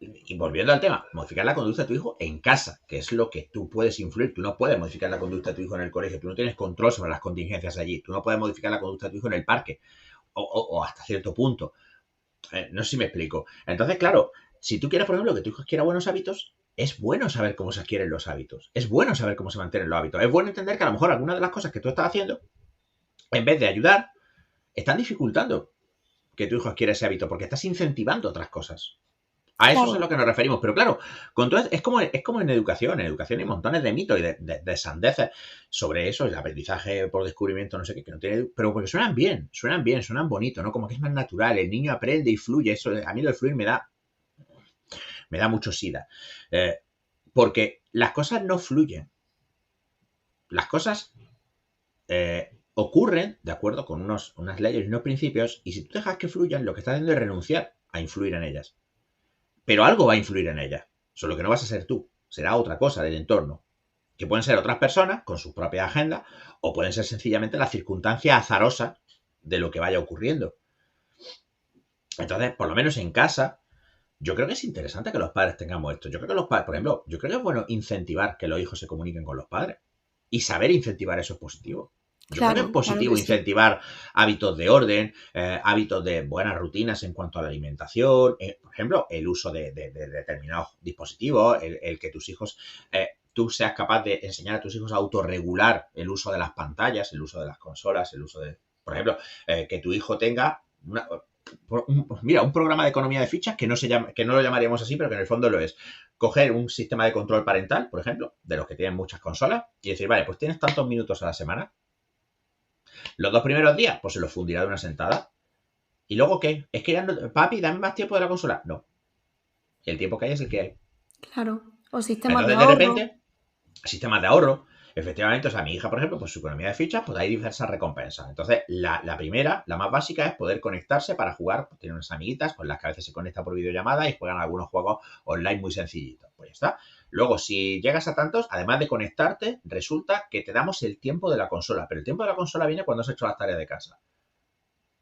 Y volviendo al tema, modificar la conducta de tu hijo en casa, que es lo que tú puedes influir. Tú no puedes modificar la conducta de tu hijo en el colegio, tú no tienes control sobre las contingencias allí, tú no puedes modificar la conducta de tu hijo en el parque, o hasta cierto punto. No sé si me explico. Entonces, claro, si tú quieres, por ejemplo, que tu hijo adquiera buenos hábitos, es bueno saber cómo se adquieren los hábitos. Es bueno saber cómo se mantienen los hábitos. Es bueno entender que a lo mejor algunas de las cosas que tú estás haciendo, en vez de ayudar, están dificultando que tu hijo adquiera ese hábito porque estás incentivando otras cosas. A eso es a Claro, lo que nos referimos. Pero claro, con todo, es como en educación. En educación hay montones de mitos y de sandeces sobre eso, el aprendizaje por descubrimiento, no sé qué, que no tiene. Pero porque suenan bien, suenan bonito, ¿no? Como que es más natural. El niño aprende y fluye. Eso, a mí lo de fluir me da mucho sida. Porque las cosas no fluyen. Las cosas ocurren de acuerdo con unas leyes y unos principios, y si tú dejas que fluyan, lo que estás haciendo es renunciar a influir en ellas. Pero algo va a influir en ellas, solo que no vas a ser tú, será otra cosa del entorno, que pueden ser otras personas con sus propias agendas, o pueden ser sencillamente las circunstancias azarosas de lo que vaya ocurriendo. Entonces, por lo menos en casa, yo creo que es interesante que los padres tengamos esto. Yo creo que los padres, por ejemplo, yo creo que es bueno incentivar que los hijos se comuniquen con los padres. Y saber incentivar eso es positivo. Yo creo que es claro, claro que positivo sí. incentivar hábitos de orden, hábitos de buenas rutinas en cuanto a la alimentación, por ejemplo, el uso de determinados dispositivos, el que tus hijos, tú seas capaz de enseñar a tus hijos a autorregular el uso de las pantallas, el uso de las consolas, el uso de, por ejemplo, que tu hijo tenga mira, un programa de economía de fichas que no se llama, que no lo llamaríamos así, pero que en el fondo lo es. Coger un sistema de control parental, por ejemplo, de los que tienen muchas consolas, y decir, vale, pues tienes tantos minutos a la semana. Los 2 primeros días, pues se los fundirá de una sentada. ¿Y luego qué? Es que ya no, papi, dame más tiempo de la consola. No. El tiempo que hay es el que hay. Claro. O sistemas de Entonces, de ahorro. repente, sistemas de ahorro. Efectivamente, o sea, mi hija, por ejemplo, pues su economía de fichas, pues hay diversas recompensas. Entonces, la primera, la más básica, es poder conectarse para jugar. Pues tiene unas amiguitas con las que a veces se conecta por videollamada y juegan algunos juegos online muy sencillitos. Pues ya está. Luego, si llegas a tantos, además de conectarte, resulta que te damos el tiempo de la consola. Pero el tiempo de la consola viene cuando has hecho las tareas de casa.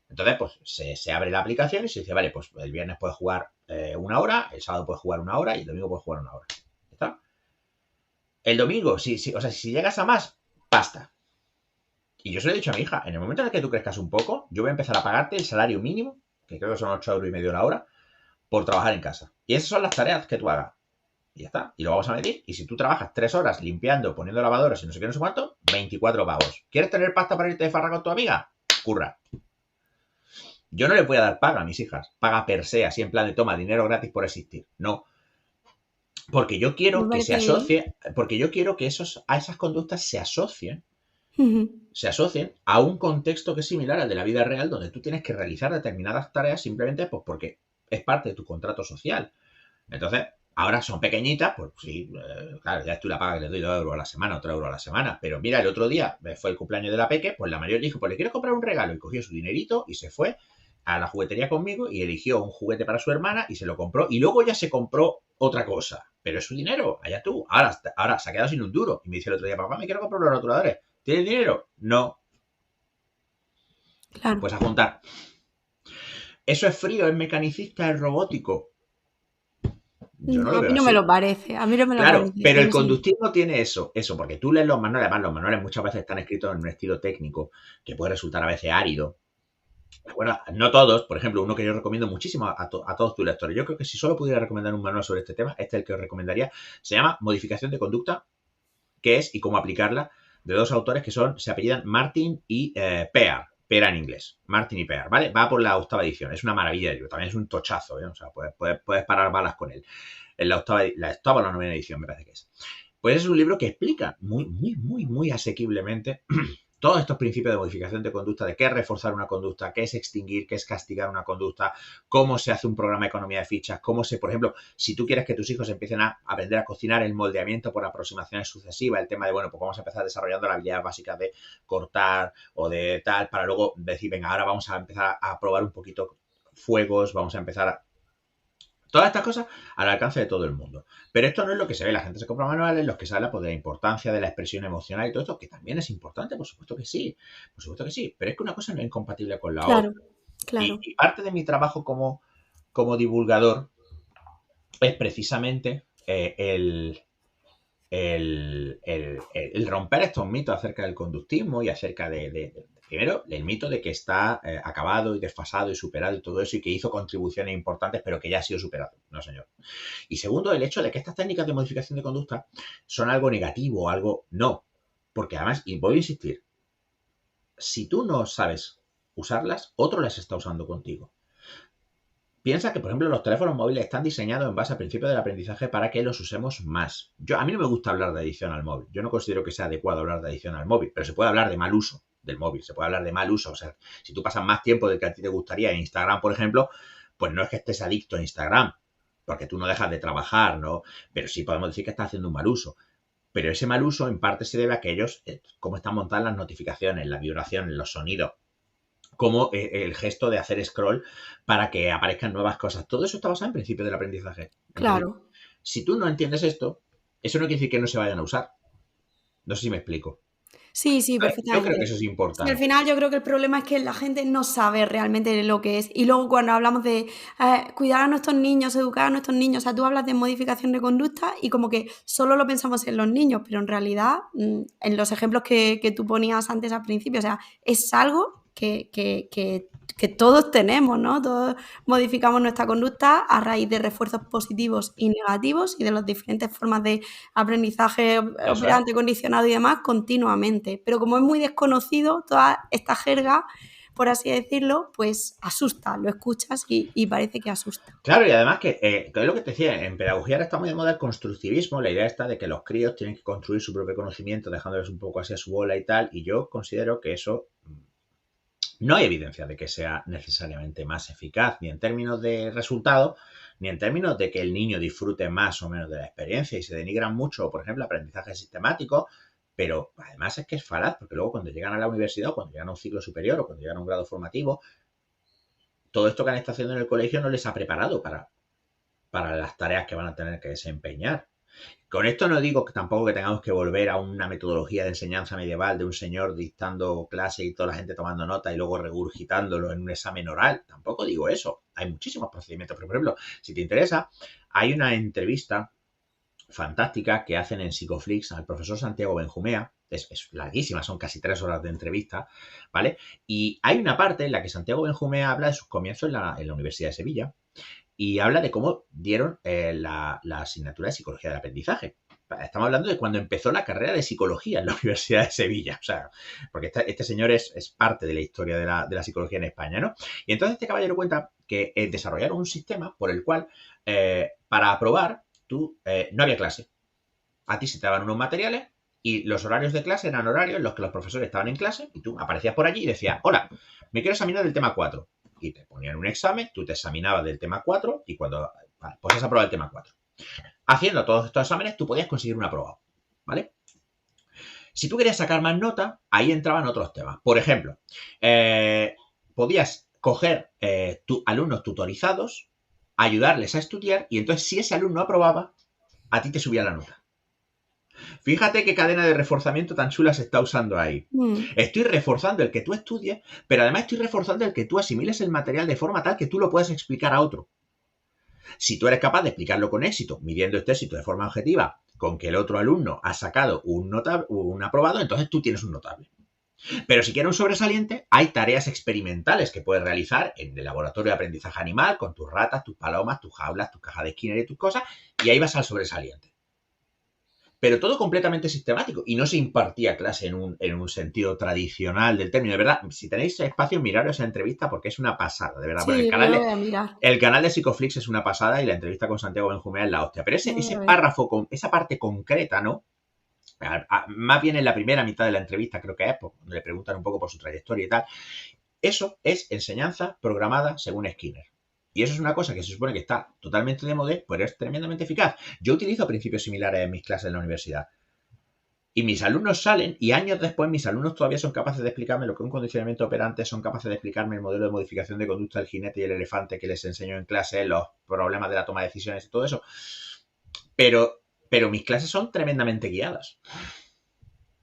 Entonces, pues se abre la aplicación y se dice, vale, pues el viernes puedes jugar 1 hora, el sábado puedes jugar 1 hora y el domingo puedes jugar 1 hora. ¿Está? El domingo, o sea, si llegas a más, basta. Y yo se lo he dicho a mi hija, en el momento en el que tú crezcas un poco, yo voy a empezar a pagarte el salario mínimo, que creo que son 8,5 € la hora, por trabajar en casa. Y esas son las tareas que tú hagas. Y ya está. Y lo vamos a medir. Y si tú trabajas 3 horas limpiando, poniendo lavadoras y no sé qué, no sé cuánto, 24 pavos. ¿Quieres tener pasta para irte de farra con tu amiga? Curra. Yo no le voy a dar paga a mis hijas. Paga per se, así en plan de toma dinero gratis por existir. No. Porque yo Me quiero que se parece bien. asocie, porque yo quiero que a esas conductas Ujú. se asocien a un contexto que es similar al de la vida real, donde tú tienes que realizar determinadas tareas simplemente pues, porque es parte de tu contrato social. Entonces, ahora son pequeñitas, pues sí, claro, ya estoy la paga que les doy 2 € a la semana, otro euro a la semana. Pero mira, el otro día fue el cumpleaños de la Peque, pues la mayor dijo, pues le quiero comprar un regalo y cogió su dinerito y se fue a la juguetería conmigo y eligió un juguete para su hermana y se lo compró y luego ya se compró otra cosa. Pero es su dinero, allá tú. Ahora se ha quedado sin un duro. Y me dice el otro día, papá, me quiero comprar unos rotuladores. ¿Tienes dinero? No. Claro. Pues a juntar. ¿Eso es frío, es mecanicista, es robótico? Yo no lo A mí veo no me lo así. parece. A mí no me lo Claro, parece. pero el Pero sí. conductismo tiene eso, porque tú lees los manuales, además los manuales muchas veces están escritos en un estilo técnico que puede resultar a veces árido. Bueno, no todos, por ejemplo, uno que yo recomiendo muchísimo a todos tus lectores. Yo creo que si solo pudiera recomendar un manual sobre este tema, este es el que os recomendaría. Se llama Modificación de conducta, qué es y cómo aplicarla, de dos autores que se apellidan Martin y Pear. Pear en inglés. Martin y Pear, ¿vale? Va por la 8ª edición. Es una maravilla de libro. También es un tochazo, ¿eh? O sea, puedes parar balas con él. En la 9ª edición, me parece que es. Pues es un libro que explica muy, muy, muy, muy asequiblemente todos estos principios de modificación de conducta, de qué es reforzar una conducta, qué es extinguir, qué es castigar una conducta, cómo se hace un programa de economía de fichas, cómo por ejemplo, si tú quieres que tus hijos empiecen a aprender a cocinar, el moldeamiento por aproximaciones sucesivas, el tema de, bueno, pues vamos a empezar desarrollando la habilidad básica de cortar o de tal, para luego decir, venga, ahora vamos a empezar a probar un poquito fuegos, vamos a empezar a todas estas cosas al alcance de todo el mundo. Pero esto no es lo que se ve. La gente se compra manuales, los que se habla pues, de la importancia de la expresión emocional y todo esto, que también es importante, por supuesto que sí. Por supuesto que sí. Pero es que una cosa no es incompatible con la Claro, otra. claro. Y parte de mi trabajo como divulgador es precisamente el romper estos mitos acerca del conductismo y acerca primero, el mito de que está acabado y desfasado y superado y todo eso y que hizo contribuciones importantes pero que ya ha sido superado. No, señor. Y segundo, el hecho de que estas técnicas de modificación de conducta son algo negativo, algo no. Porque además, y voy a insistir, si tú no sabes usarlas, otro las está usando contigo. piensa que, por ejemplo, los teléfonos móviles están diseñados en base al principio del aprendizaje para que los usemos más. A mí no me gusta hablar de adicción al móvil. Yo no considero que sea adecuado hablar de adicción al móvil, pero se puede hablar de mal uso del móvil, se puede hablar de mal uso. O sea, si tú pasas más tiempo del que a ti te gustaría en Instagram, por ejemplo, pues no es que estés adicto a Instagram, porque tú no dejas de trabajar, ¿no? Pero sí podemos decir que estás haciendo un mal uso. Pero ese mal uso en parte se debe a que ellos, cómo están montadas las notificaciones, las vibraciones, los sonidos, como el gesto de hacer scroll para que aparezcan nuevas cosas. Todo eso está basado en principios del aprendizaje. Entonces, Claro. si tú no entiendes esto, eso no quiere decir que no se vayan a usar. No sé si me explico. Sí, sí, Yo creo que perfectamente. eso es Sí, al importante. final yo creo que el problema es que la gente no sabe realmente lo que es. Y luego cuando hablamos de cuidar a nuestros niños, educar a nuestros niños, o sea, tú hablas de modificación de conducta y como que solo lo pensamos en los niños, pero en realidad, en los ejemplos que tú ponías antes al principio, o sea, es algo que todos tenemos, ¿no? Todos modificamos nuestra conducta a raíz de refuerzos positivos y negativos y de las diferentes formas de aprendizaje Eso es. operante, condicionado y demás continuamente. Pero como es muy desconocido, toda esta jerga, por así decirlo, pues asusta, lo escuchas y parece que asusta. Claro, y además que es lo que te decía, en pedagogía ahora está muy de moda el constructivismo, la idea está de que los críos tienen que construir su propio conocimiento, dejándoles un poco así a su bola y tal, y yo considero que eso no hay evidencia de que sea necesariamente más eficaz, ni en términos de resultado, ni en términos de que el niño disfrute más o menos de la experiencia. Y se denigran mucho, por ejemplo, aprendizaje sistemático, pero además es que es falaz, porque luego cuando llegan a la universidad, o cuando llegan a un ciclo superior, o cuando llegan a un grado formativo, todo esto que han estado haciendo en el colegio no les ha preparado para las tareas que van a tener que desempeñar. Con esto no digo que tampoco que tengamos que volver a una metodología de enseñanza medieval de un señor dictando clase y toda la gente tomando nota y luego regurgitándolo en un examen oral. Tampoco digo eso. Hay muchísimos procedimientos. Pero, por ejemplo, si te interesa, hay una entrevista fantástica que hacen en Psicoflix al profesor Santiago Benjumea. Es larguísima, son casi 3 horas de entrevista, ¿vale? Y hay una parte en la que Santiago Benjumea habla de sus comienzos en la Universidad de Sevilla y habla de cómo dieron la asignatura de psicología del aprendizaje. Estamos hablando de cuando empezó la carrera de psicología en la Universidad de Sevilla. O sea, porque este señor es parte de la historia de la psicología en España, ¿no? Y entonces este caballero cuenta que desarrollaron un sistema por el cual, para aprobar, no había clase. A ti se te daban unos materiales y los horarios de clase eran horarios en los que los profesores estaban en clase y tú aparecías por allí y decías, hola, me quiero examinar del tema 4 y te ponían un examen, tú te examinabas del tema 4 y cuando pues has aprobado el tema 4. Haciendo todos estos exámenes tú podías conseguir un aprobado, ¿vale? Si tú querías sacar más nota, ahí entraban otros temas. Por ejemplo, podías coger alumnos tutorizados, ayudarles a estudiar y entonces si ese alumno aprobaba, a ti te subía la nota. Fíjate qué cadena de reforzamiento tan chula se está usando ahí. Mm. Estoy reforzando el que tú estudies, pero además estoy reforzando el que tú asimiles el material de forma tal que tú lo puedas explicar a otro. Si tú eres capaz de explicarlo con éxito, midiendo este éxito de forma objetiva, con que el otro alumno ha sacado un aprobado, entonces tú tienes un notable. Pero si quieres un sobresaliente, hay tareas experimentales que puedes realizar en el laboratorio de aprendizaje animal, con tus ratas, tus palomas, tus jaulas, tus cajas de Skinner y tus cosas, y ahí vas al sobresaliente. Pero todo completamente sistemático y no se impartía clase en un sentido tradicional del término. De verdad, si tenéis espacio, miraros esa entrevista porque es una pasada, de verdad. Porque Sí, yo lo voy a mirar. el canal de Psicoflix es una pasada y la entrevista con Santiago Benjumea es la hostia. Pero Lo voy ese a ver. párrafo, esa parte concreta, ¿no? Más bien en la primera mitad de la entrevista, creo que es, donde le preguntan un poco por su trayectoria y tal. Eso es enseñanza programada según Skinner. Y eso es una cosa que se supone que está totalmente de moda, pero es tremendamente eficaz. Yo utilizo principios similares en mis clases en la universidad. Y mis alumnos salen y años después mis alumnos todavía son capaces de explicarme lo que es un condicionamiento operante, son capaces de explicarme el modelo de modificación de conducta del jinete y el elefante que les enseño en clase, los problemas de la toma de decisiones y todo eso. Pero mis clases son tremendamente guiadas.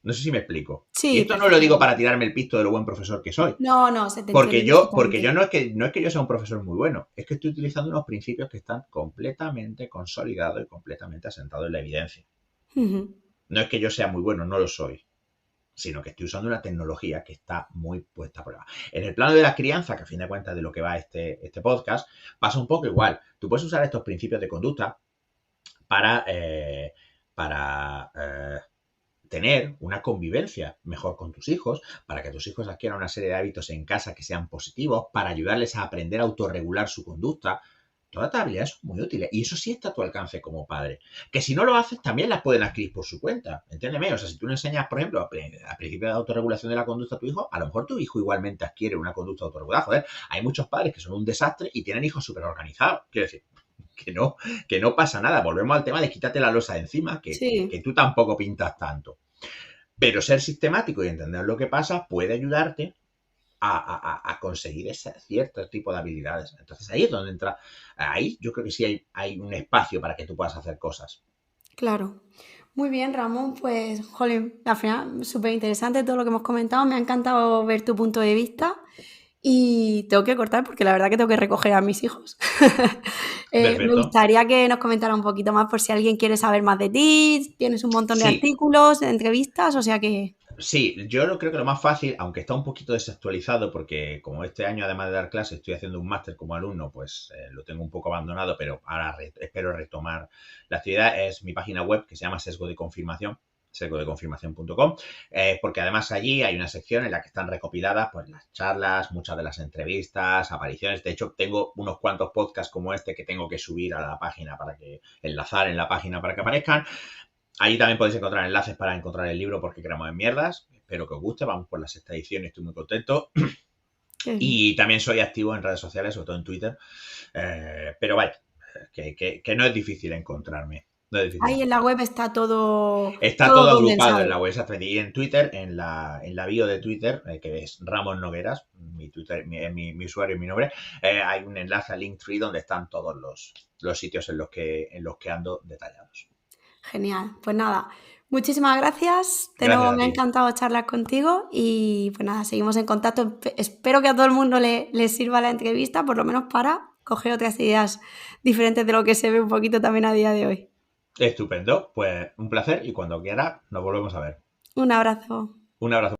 No sé si me explico. Y Sí, esto no lo digo para perfectamente. tirarme el pisto de lo buen profesor que soy. No, no, se te entiende Porque yo perfectamente. no es que yo sea un profesor muy bueno, es que estoy utilizando unos principios que están completamente consolidados y completamente asentados en la evidencia. Ujú. No es que yo sea muy bueno, no lo soy, sino que estoy usando una tecnología que está muy puesta a prueba. En el plano de la crianza, que a fin de cuentas de lo que va este podcast, pasa un poco igual. Tú puedes usar estos principios de conducta para tener una convivencia mejor con tus hijos, para que tus hijos adquieran una serie de hábitos en casa que sean positivos, para ayudarles a aprender a autorregular su conducta. Todas estas habilidades son muy útiles y eso sí está a tu alcance como padre. Que si no lo haces, también las pueden adquirir por su cuenta. Entiéndeme, o sea, si tú le enseñas, por ejemplo, a principio de autorregulación de la conducta a tu hijo, a lo mejor tu hijo igualmente adquiere una conducta autorregulada. Joder, hay muchos padres que son un desastre y tienen hijos súper organizados. Quiero decir, que no pasa nada. Volvemos al tema de quítate la losa de encima, que Sí, tú tampoco pintas tanto. Pero ser sistemático y entender lo que pasa puede ayudarte a conseguir ese cierto tipo de habilidades. Entonces ahí es donde entra, ahí yo creo que sí hay un espacio para que tú puedas hacer cosas. claro. Muy bien, Ramón, pues, jolín, al final, súper interesante todo lo que hemos comentado. Me ha encantado ver tu punto de vista y tengo que cortar porque la verdad que tengo que recoger a mis hijos. Me Perfecto. gustaría que nos comentara un poquito más por si alguien quiere saber más de ti. Tienes un montón de Sí, artículos, de entrevistas, o sea que... sí, creo que lo más fácil, aunque está un poquito desactualizado, porque como este año, además de dar clases, estoy haciendo un máster como alumno, pues lo tengo un poco abandonado, pero ahora espero retomar la actividad, es mi página web que se llama Sesgo de Confirmación, sesgodeconfirmación.com, porque además allí hay una sección en la que están recopiladas pues las charlas, muchas de las entrevistas, apariciones. De hecho, tengo unos cuantos podcasts como este que tengo que subir a la página para que enlazar en la página para que aparezcan. Ahí también podéis encontrar enlaces para encontrar el libro porque creamos en mierdas. Espero que os guste. Vamos por la sexta edición y estoy muy contento. Qué bien. Y también soy activo en redes sociales, sobre todo en Twitter. Pero vaya, que no es difícil encontrarme. No es difícil Ahí en la encontrarme. web está todo, Está todo todo agrupado en condensado. la web. Y en Twitter, en la bio de Twitter, que es Ramón Nogueras, mi Twitter, mi usuario y mi nombre, hay un enlace a Linktree donde están todos los sitios en los que ando detallados. Genial. Pues nada, muchísimas gracias. De Gracias nuevo a me ha ti. encantado charlar contigo y pues nada, seguimos en contacto. Espero que a todo el mundo le sirva la entrevista, por lo menos para coger otras ideas diferentes de lo que se ve un poquito también a día de hoy. Estupendo, pues un placer y cuando quiera nos volvemos a ver. Un abrazo. Un abrazo.